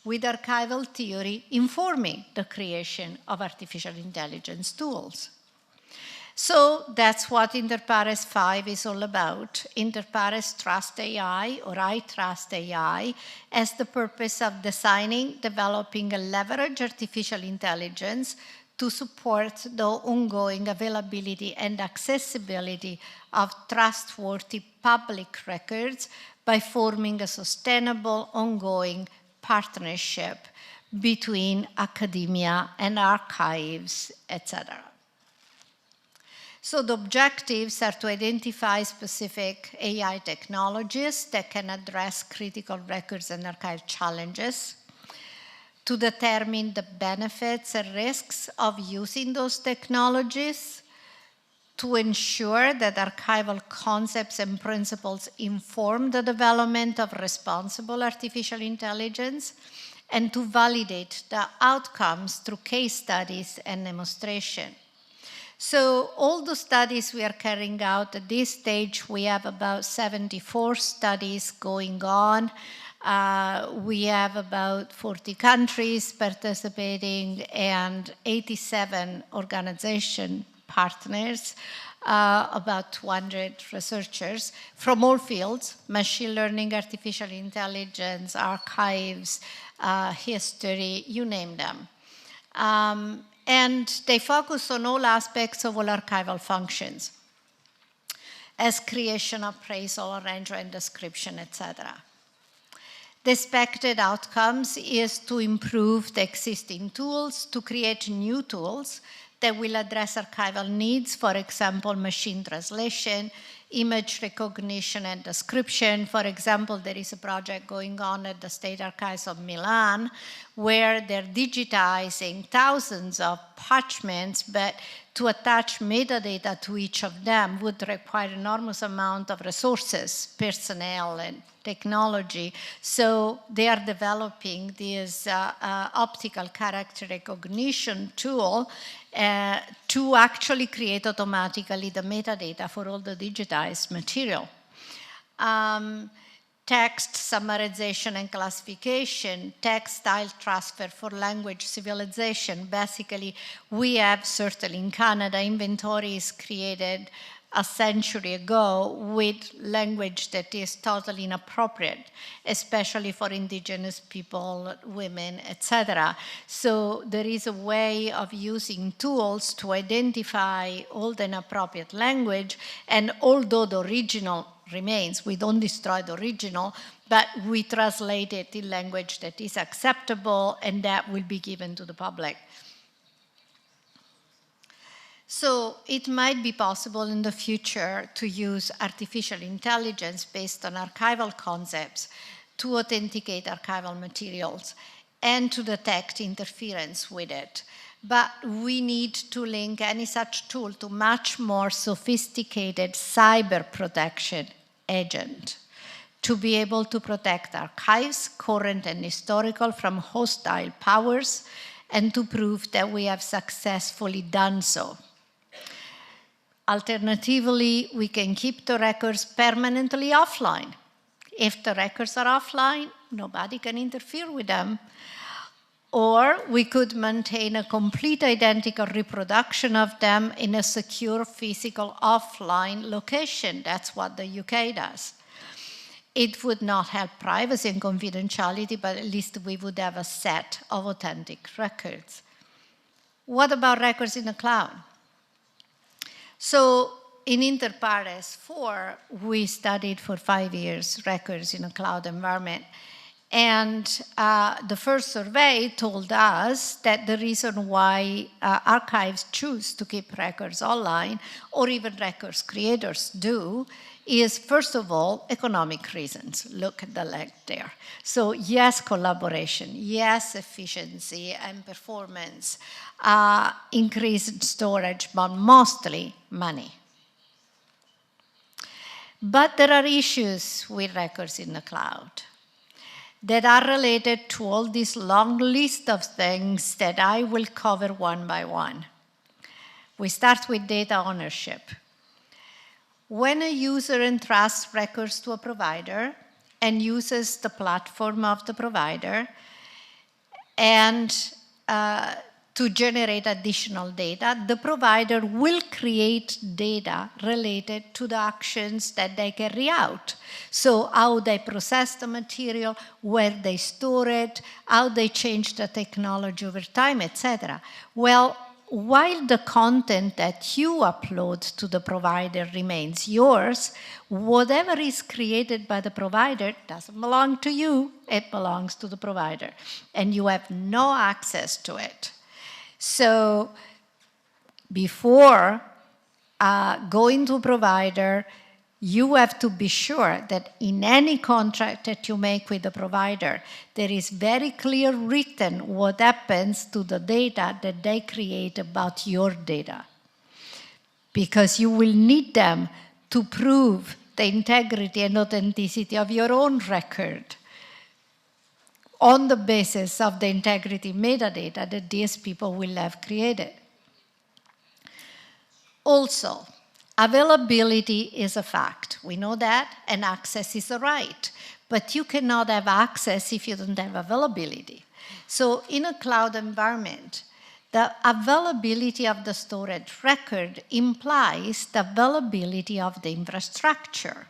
with archival theory informing the creation of artificial intelligence tools. So that's what InterPares 5 is all about. InterPares Trust AI, or I Trust AI, has the purpose of designing, developing, and leverage artificial intelligence to support the ongoing availability and accessibility of trustworthy public records by forming a sustainable, ongoing partnership between academia and archives, etc. So the objectives are to identify specific AI technologies that can address critical records and archive challenges, to determine the benefits and risks of using those technologies, to ensure that archival concepts and principles inform the development of responsible artificial intelligence, and to validate the outcomes through case studies and demonstration. So all the studies we are carrying out at this stage, we have about 74 studies going on. We have about 40 countries participating and 87 organization partners, about 200 researchers from all fields: machine learning, artificial intelligence, archives, history, you name them. And they focus on all aspects of all archival functions, as creation, appraisal, arrangement, description, etc. The expected outcomes is to improve the existing tools, to create new tools that will address archival needs, for example, machine translation, image recognition and description. For example, there is a project going on at the State Archives of Milan where they're digitizing thousands of parchments, but to attach metadata to each of them would require enormous amount of resources, personnel, and technology. So they are developing this optical character recognition tool to actually create automatically the metadata for all the digitized material. Text summarization and classification, text style transfer for language civilization. Basically, we have certainly in Canada inventories created a century ago with language that is totally inappropriate, especially for indigenous people, women, etc. So there is a way of using tools to identify all the inappropriate language, and although the original remains, we don't destroy the original, but we translate it in language that is acceptable, and that will be given to the public. So it might be possible in the future to use artificial intelligence based on archival concepts to authenticate archival materials and to detect interference with it. But we need to link any such tool to much more sophisticated cyber protection agent to be able to protect archives, current and historical, from hostile powers, and to prove that we have successfully done so. Alternatively, we can keep the records permanently offline. If the records are offline, nobody can interfere with them. Or we could maintain a complete identical reproduction of them in a secure physical offline location. That's what the UK does. It would not help privacy and confidentiality, but at least we would have a set of authentic records. What about records in the cloud? So in Inter Pares 4, we studied for 5 years records in a cloud environment. And the first survey told us that the reason why archives choose to keep records online, or even records creators do, is first of all economic reasons. Look at the left there. So yes, collaboration, yes, efficiency and performance, increased storage, but mostly money. But there are issues with records in the cloud that are related to all this long list of things that I will cover one by one. We start with data ownership. When a user entrusts records to a provider and uses the platform of the provider and to generate additional data, the provider will create data related to the actions that they carry out. So how they process the material, where they store it, how they change the technology over time, etc. Well, while the content that you upload to the provider remains yours, whatever is created by the provider doesn't belong to you, it belongs to the provider, and you have no access to it. So before going to a provider, you have to be sure that in any contract that you make with the provider, there is very clear written what happens to the data that they create about your data. Because you will need them to prove the integrity and authenticity of your own record. on the basis of the integrity metadata that these people will have created. Also, availability is a fact. We know that, and access is a right. But you cannot have access if you don't have availability. So in a cloud environment, the availability of the storage record implies the availability of the infrastructure,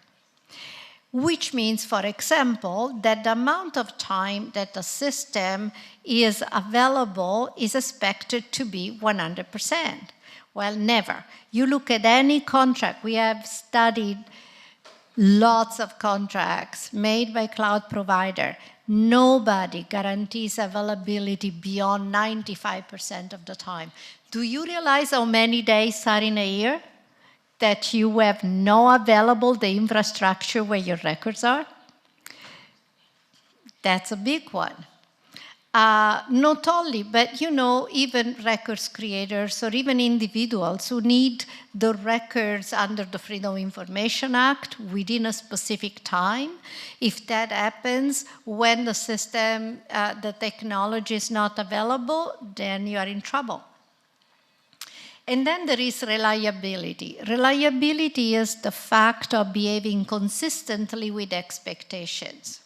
which means, for example, that the amount of time that the system is available is expected to be 100%. Well, never. You look at any contract. We have studied lots of contracts made by cloud provider. Nobody guarantees availability beyond 95% of the time. Do you realize how many days are in a year that you have no available the infrastructure where your records are? That's a big one. Not only, but even records creators or even individuals who need the records under the Freedom of Information Act within a specific time. If that happens when the system, the technology is not available, then you are in trouble. And then there is reliability. Reliability is the fact of behaving consistently with expectations.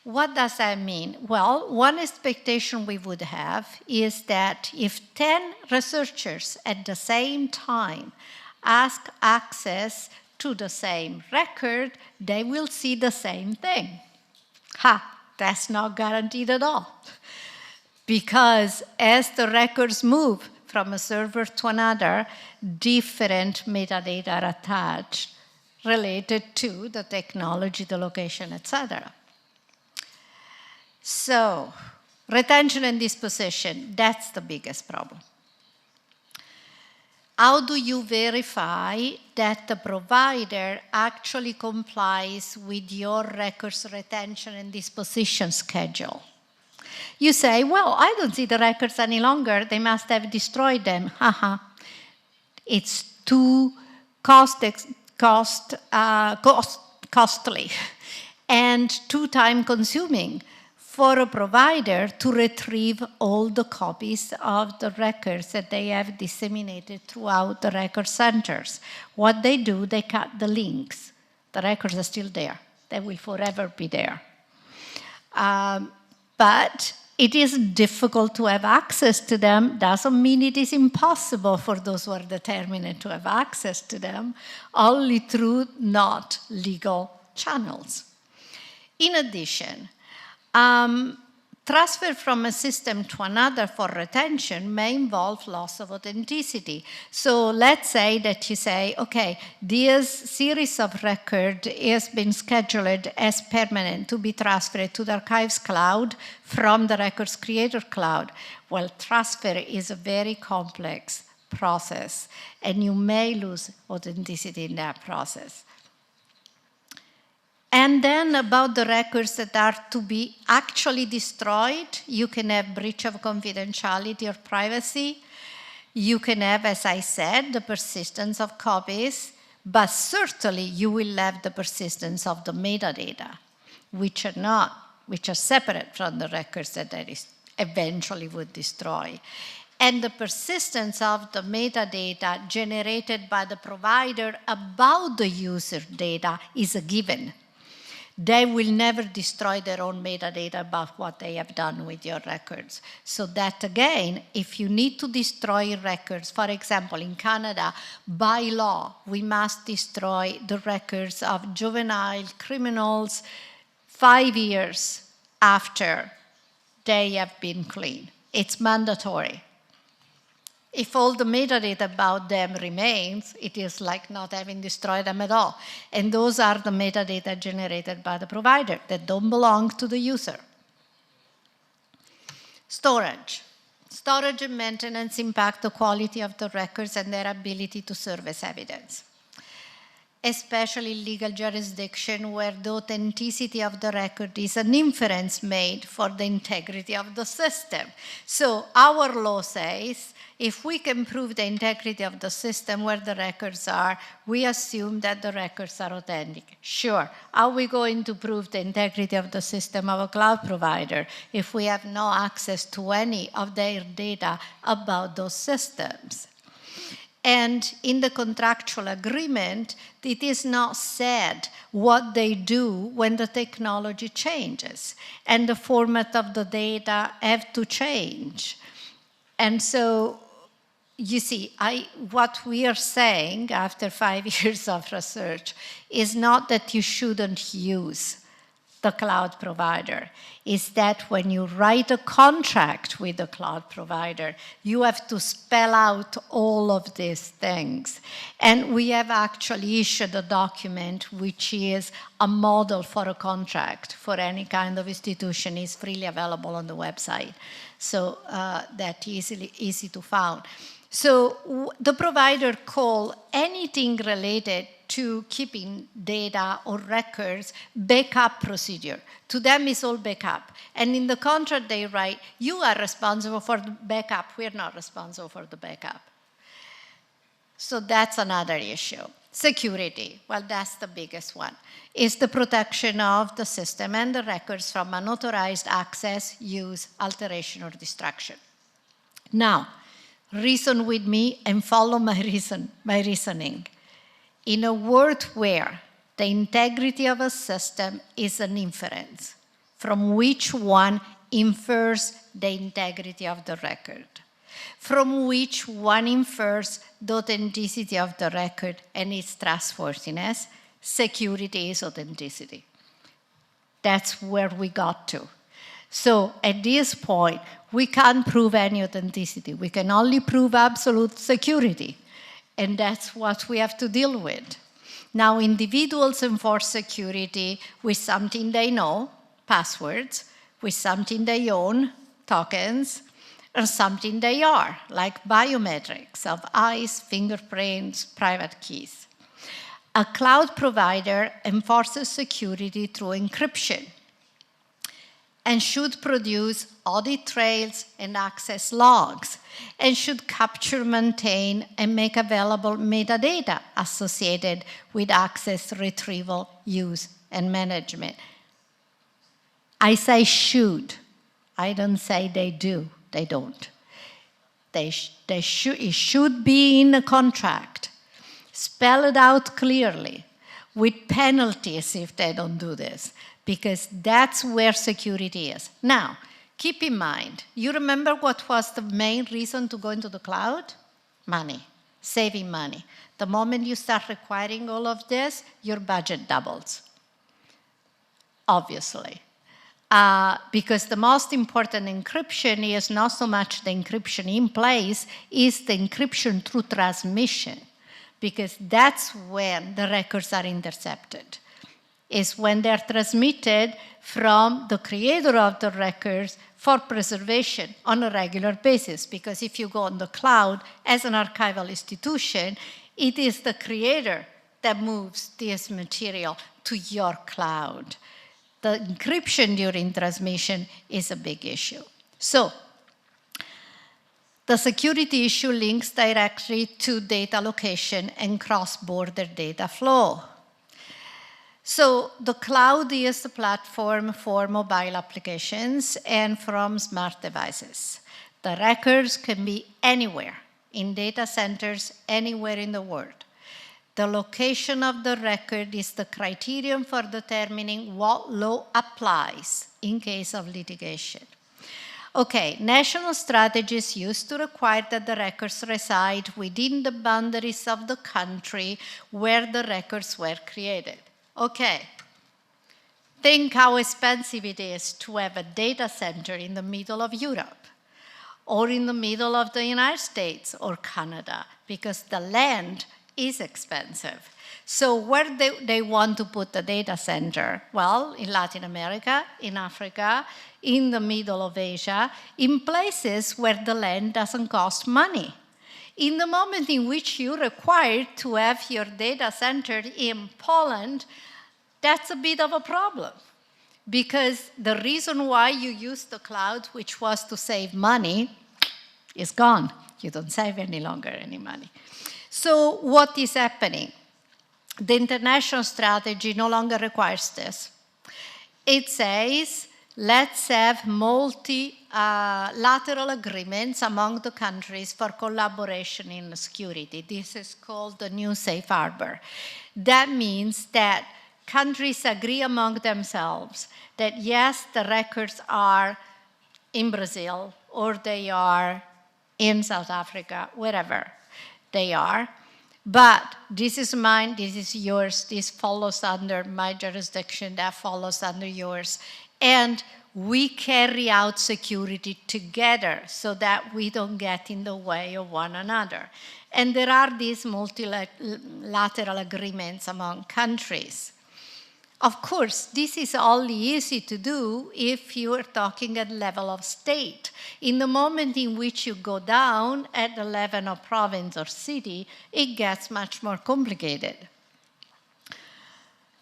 What does that mean? Well, one expectation we would have is that if 10 researchers at the same time ask access to the same record, they will see the same thing. That's not guaranteed at all. Because as the records move from a server to another, different metadata are attached related to the technology, the location, etc. So, retention and disposition, that's the biggest problem. How do you verify that the provider actually complies with your records retention and disposition schedule? You say, well, I don't see the records any longer. They must have destroyed them. It's too costly and too time-consuming for a provider to retrieve all the copies of the records that they have disseminated throughout the record centers. What they do, they cut the links. The records are still there. They will forever be there. But it is difficult to have access to them. Doesn't mean it is impossible for those who are determined to have access to them, only through not legal channels. In addition, transfer from a system to another for retention may involve loss of authenticity. So let's say that you say, okay, this series of record has been scheduled as permanent to be transferred to the archives cloud from the records creator cloud. Well, transfer is a very complex process, and you may lose authenticity in that process. And then about the records that are to be actually destroyed, you can have breach of confidentiality or privacy. You can have, as I said, the persistence of copies, but certainly you will have the persistence of the metadata, which are separate from the records that eventually would destroy. And the persistence of the metadata generated by the provider about the user data is a given. They will never destroy their own metadata about what they have done with your records. So that, again, if you need to destroy records, for example, in Canada, by law, we must destroy the records of juvenile criminals 5 years after they have been clean. It's mandatory. If all the metadata about them remains, it is like not having destroyed them at all. And those are the metadata generated by the provider that don't belong to the user. Storage. Storage and maintenance impact the quality of the records and their ability to serve as evidence, especially legal jurisdiction where the authenticity of the record is an inference made for the integrity of the system. So our law says, if we can prove the integrity of the system where the records are, we assume that the records are authentic. Sure, are we going to prove the integrity of the system of a cloud provider if we have no access to any of their data about those systems? And in the contractual agreement, it is not said what they do when the technology changes and the format of the data have to change. And so, you see, what we are saying after 5 years of research is not that you shouldn't use the cloud provider. Is that when you write a contract with the cloud provider, you have to spell out all of these things. And we have actually issued a document which is a model for a contract for any kind of institution. It's freely available on the website. So that's easy to find. So the provider call anything related to keeping data or records backup procedure. To them, it's all backup. And in the contract, they write, you are responsible for the backup. We're not responsible for the backup. So that's another issue. Security, well, that's the biggest one. Is the protection of the system and the records from unauthorized access, use, alteration, or destruction. Now, reason with me and follow my reasoning. In a world where the integrity of a system is an inference, from which one infers the integrity of the record, from which one infers the authenticity of the record and its trustworthiness, security is authenticity. That's where we got to. So at this point, we can't prove any authenticity. We can only prove absolute security. And that's what we have to deal with. Now, individuals enforce security with something they know, passwords, with something they own, tokens, or something they are, like biometrics of eyes, fingerprints, private keys. A cloud provider enforces security through encryption and should produce audit trails and access logs, and should capture, maintain, and make available metadata associated with access, retrieval, use, and management. I say should. I don't say they do. They don't. It should be in a contract. Spell it out clearly with penalties if they don't do this, because that's where security is. Now, keep in mind, you remember what was the main reason to go into the cloud? Money, saving money. The moment you start requiring all of this, your budget doubles, obviously. Because the most important encryption is not so much the encryption in place, is the encryption through transmission, because that's when the records are intercepted. Is when they're transmitted from the creator of the records for preservation on a regular basis. Because if you go on the cloud as an archival institution, it is the creator that moves this material to your cloud. The encryption during transmission is a big issue. So, the security issue links directly to data location and cross-border data flow. So the cloud is the platform for mobile applications and from smart devices. The records can be anywhere, in data centers, anywhere in the world. The location of the record is the criterion for determining what law applies in case of litigation. Okay, national strategies used to require that the records reside within the boundaries of the country where the records were created. Okay, think how expensive it is to have a data center in the middle of Europe or in the middle of the United States or Canada, because the land is expensive. So where they want to put the data center? Well, in Latin America, in Africa, in the middle of Asia, in places where the land doesn't cost money. In the moment in which you require to have your data center in Poland, that's a bit of a problem. Because the reason why you use the cloud, which was to save money, is gone. You don't save any longer any money. So what is happening? The international strategy no longer requires this. It says, let's have multilateral agreements among the countries for collaboration in security. This is called the new safe harbor. That means that countries agree among themselves that yes, the records are in Brazil or they are in South Africa, wherever they are. But this is mine, this is yours, this follows under my jurisdiction, that follows under yours. And we carry out security together so that we don't get in the way of one another. And there are these multilateral agreements among countries. Of course, this is only easy to do if you are talking at the level of state. In the moment in which you go down at the level of province or city, it gets much more complicated.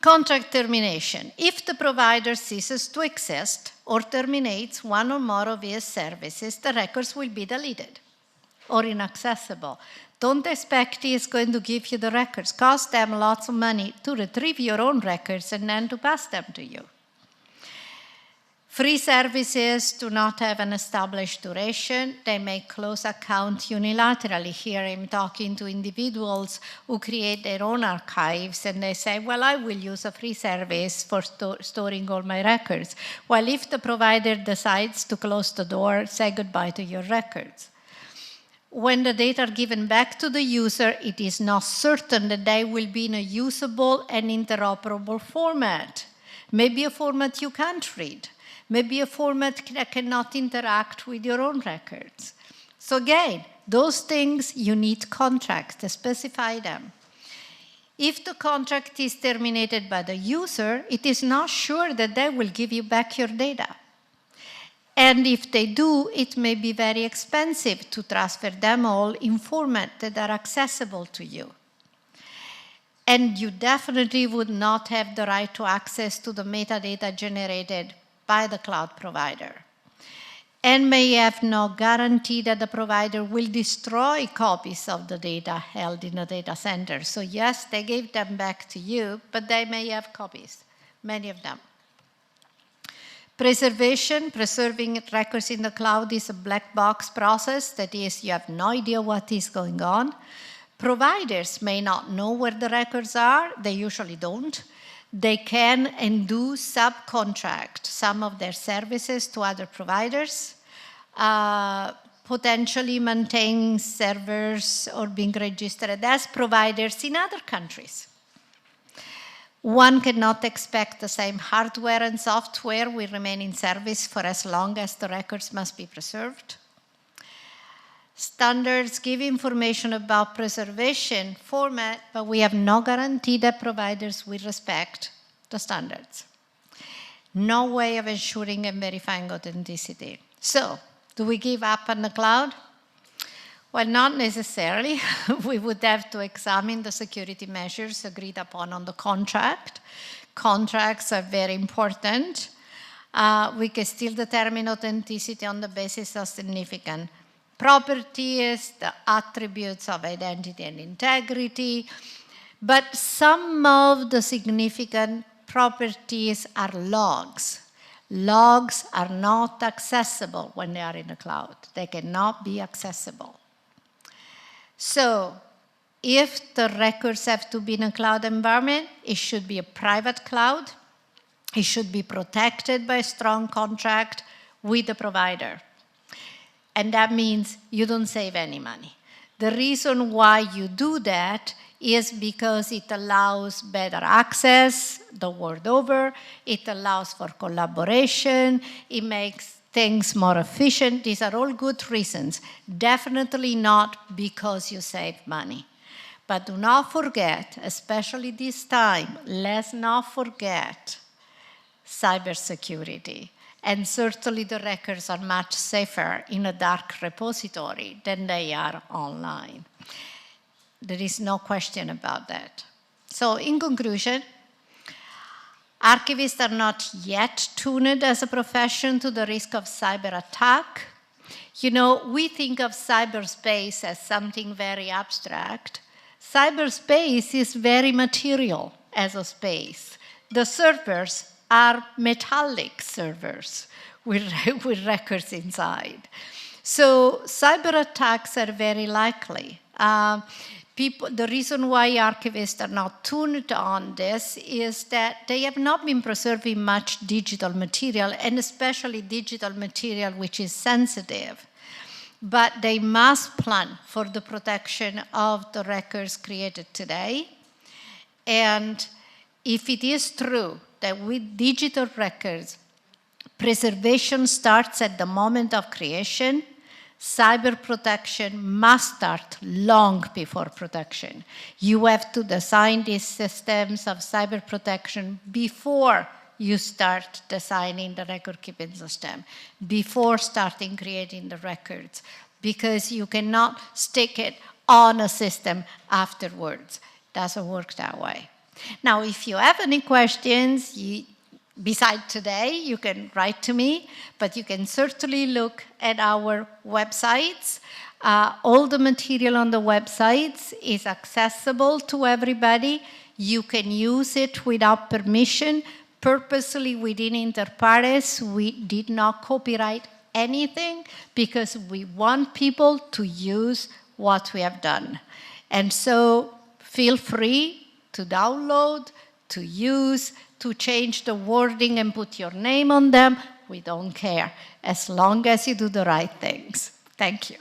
Contract termination. If the provider ceases to exist or terminates one or more of his services, the records will be deleted or inaccessible. Don't expect he is going to give you the records. Cost them lots of money to retrieve your own records and then to pass them to you. Free services do not have an established duration. They may close account unilaterally. Here I'm talking to individuals who create their own archives and they say, well, I will use a free service for storing all my records. Well, if the provider decides to close the door, say goodbye to your records. When the data are given back to the user, it is not certain that they will be in a usable and interoperable format. Maybe a format you can't read. Maybe a format that cannot interact with your own records. So again, those things you need contracts to specify them. If the contract is terminated by the user, it is not sure that they will give you back your data. And if they do, it may be very expensive to transfer them all in formats that are accessible to you. And you definitely would not have the right to access to the metadata generated by the cloud provider. And may have no guarantee that the provider will destroy copies of the data held in the data center. So yes, they gave them back to you, but they may have copies, many of them. Preserving records in the cloud is a black box process. That is, you have no idea what is going on. Providers may not know where the records are. They usually don't. They can and do subcontract some of their services to other providers, potentially maintaining servers or being registered as providers in other countries. One cannot expect the same hardware and software will remain in service for as long as the records must be preserved. Standards give information about preservation format, but we have no guarantee that providers will respect the standards. No way of ensuring and verifying authenticity. So, do we give up on the cloud? Well, not necessarily. We would have to examine the security measures agreed upon on the contract. Contracts are very important. We can still determine authenticity on the basis of significant properties, the attributes of identity and integrity. But some of the significant properties are logs. Logs are not accessible when they are in the cloud. They cannot be accessible. So, if the records have to be in a cloud environment, it should be a private cloud. It should be protected by a strong contract with the provider. And that means you don't save any money. The reason why you do that is because it allows better access the world over. It allows for collaboration. It makes things more efficient. These are all good reasons. Definitely not because you save money. But do not forget, especially this time, let's not forget cybersecurity. And certainly the records are much safer in a dark repository than they are online. There is no question about that. So in conclusion, archivists are not yet tuned as a profession to the risk of cyber attack. You know, we think of cyberspace as something very abstract. Cyberspace is very material as a space. The servers are metallic servers with records inside. So cyber attacks are very likely. The reason why archivists are not tuned on this is that they have not been preserving much digital material, and especially digital material which is sensitive. But they must plan for the protection of the records created today. And if it is true that with digital records, preservation starts at the moment of creation, cyber protection must start long before protection. You have to design these systems of cyber protection before you start designing the record-keeping system, before starting creating the records, because you cannot stick it on a system afterwards. It doesn't work that way. Now, if you have any questions, besides today, you can write to me, but you can certainly look at our websites. All the material on the websites is accessible to everybody. You can use it without permission. Purposely, within Inter Pares, we did not copyright anything because we want people to use what we have done. And so feel free to download, to use, to change the wording and put your name on them. We don't care, as long as you do the right things. Thank you.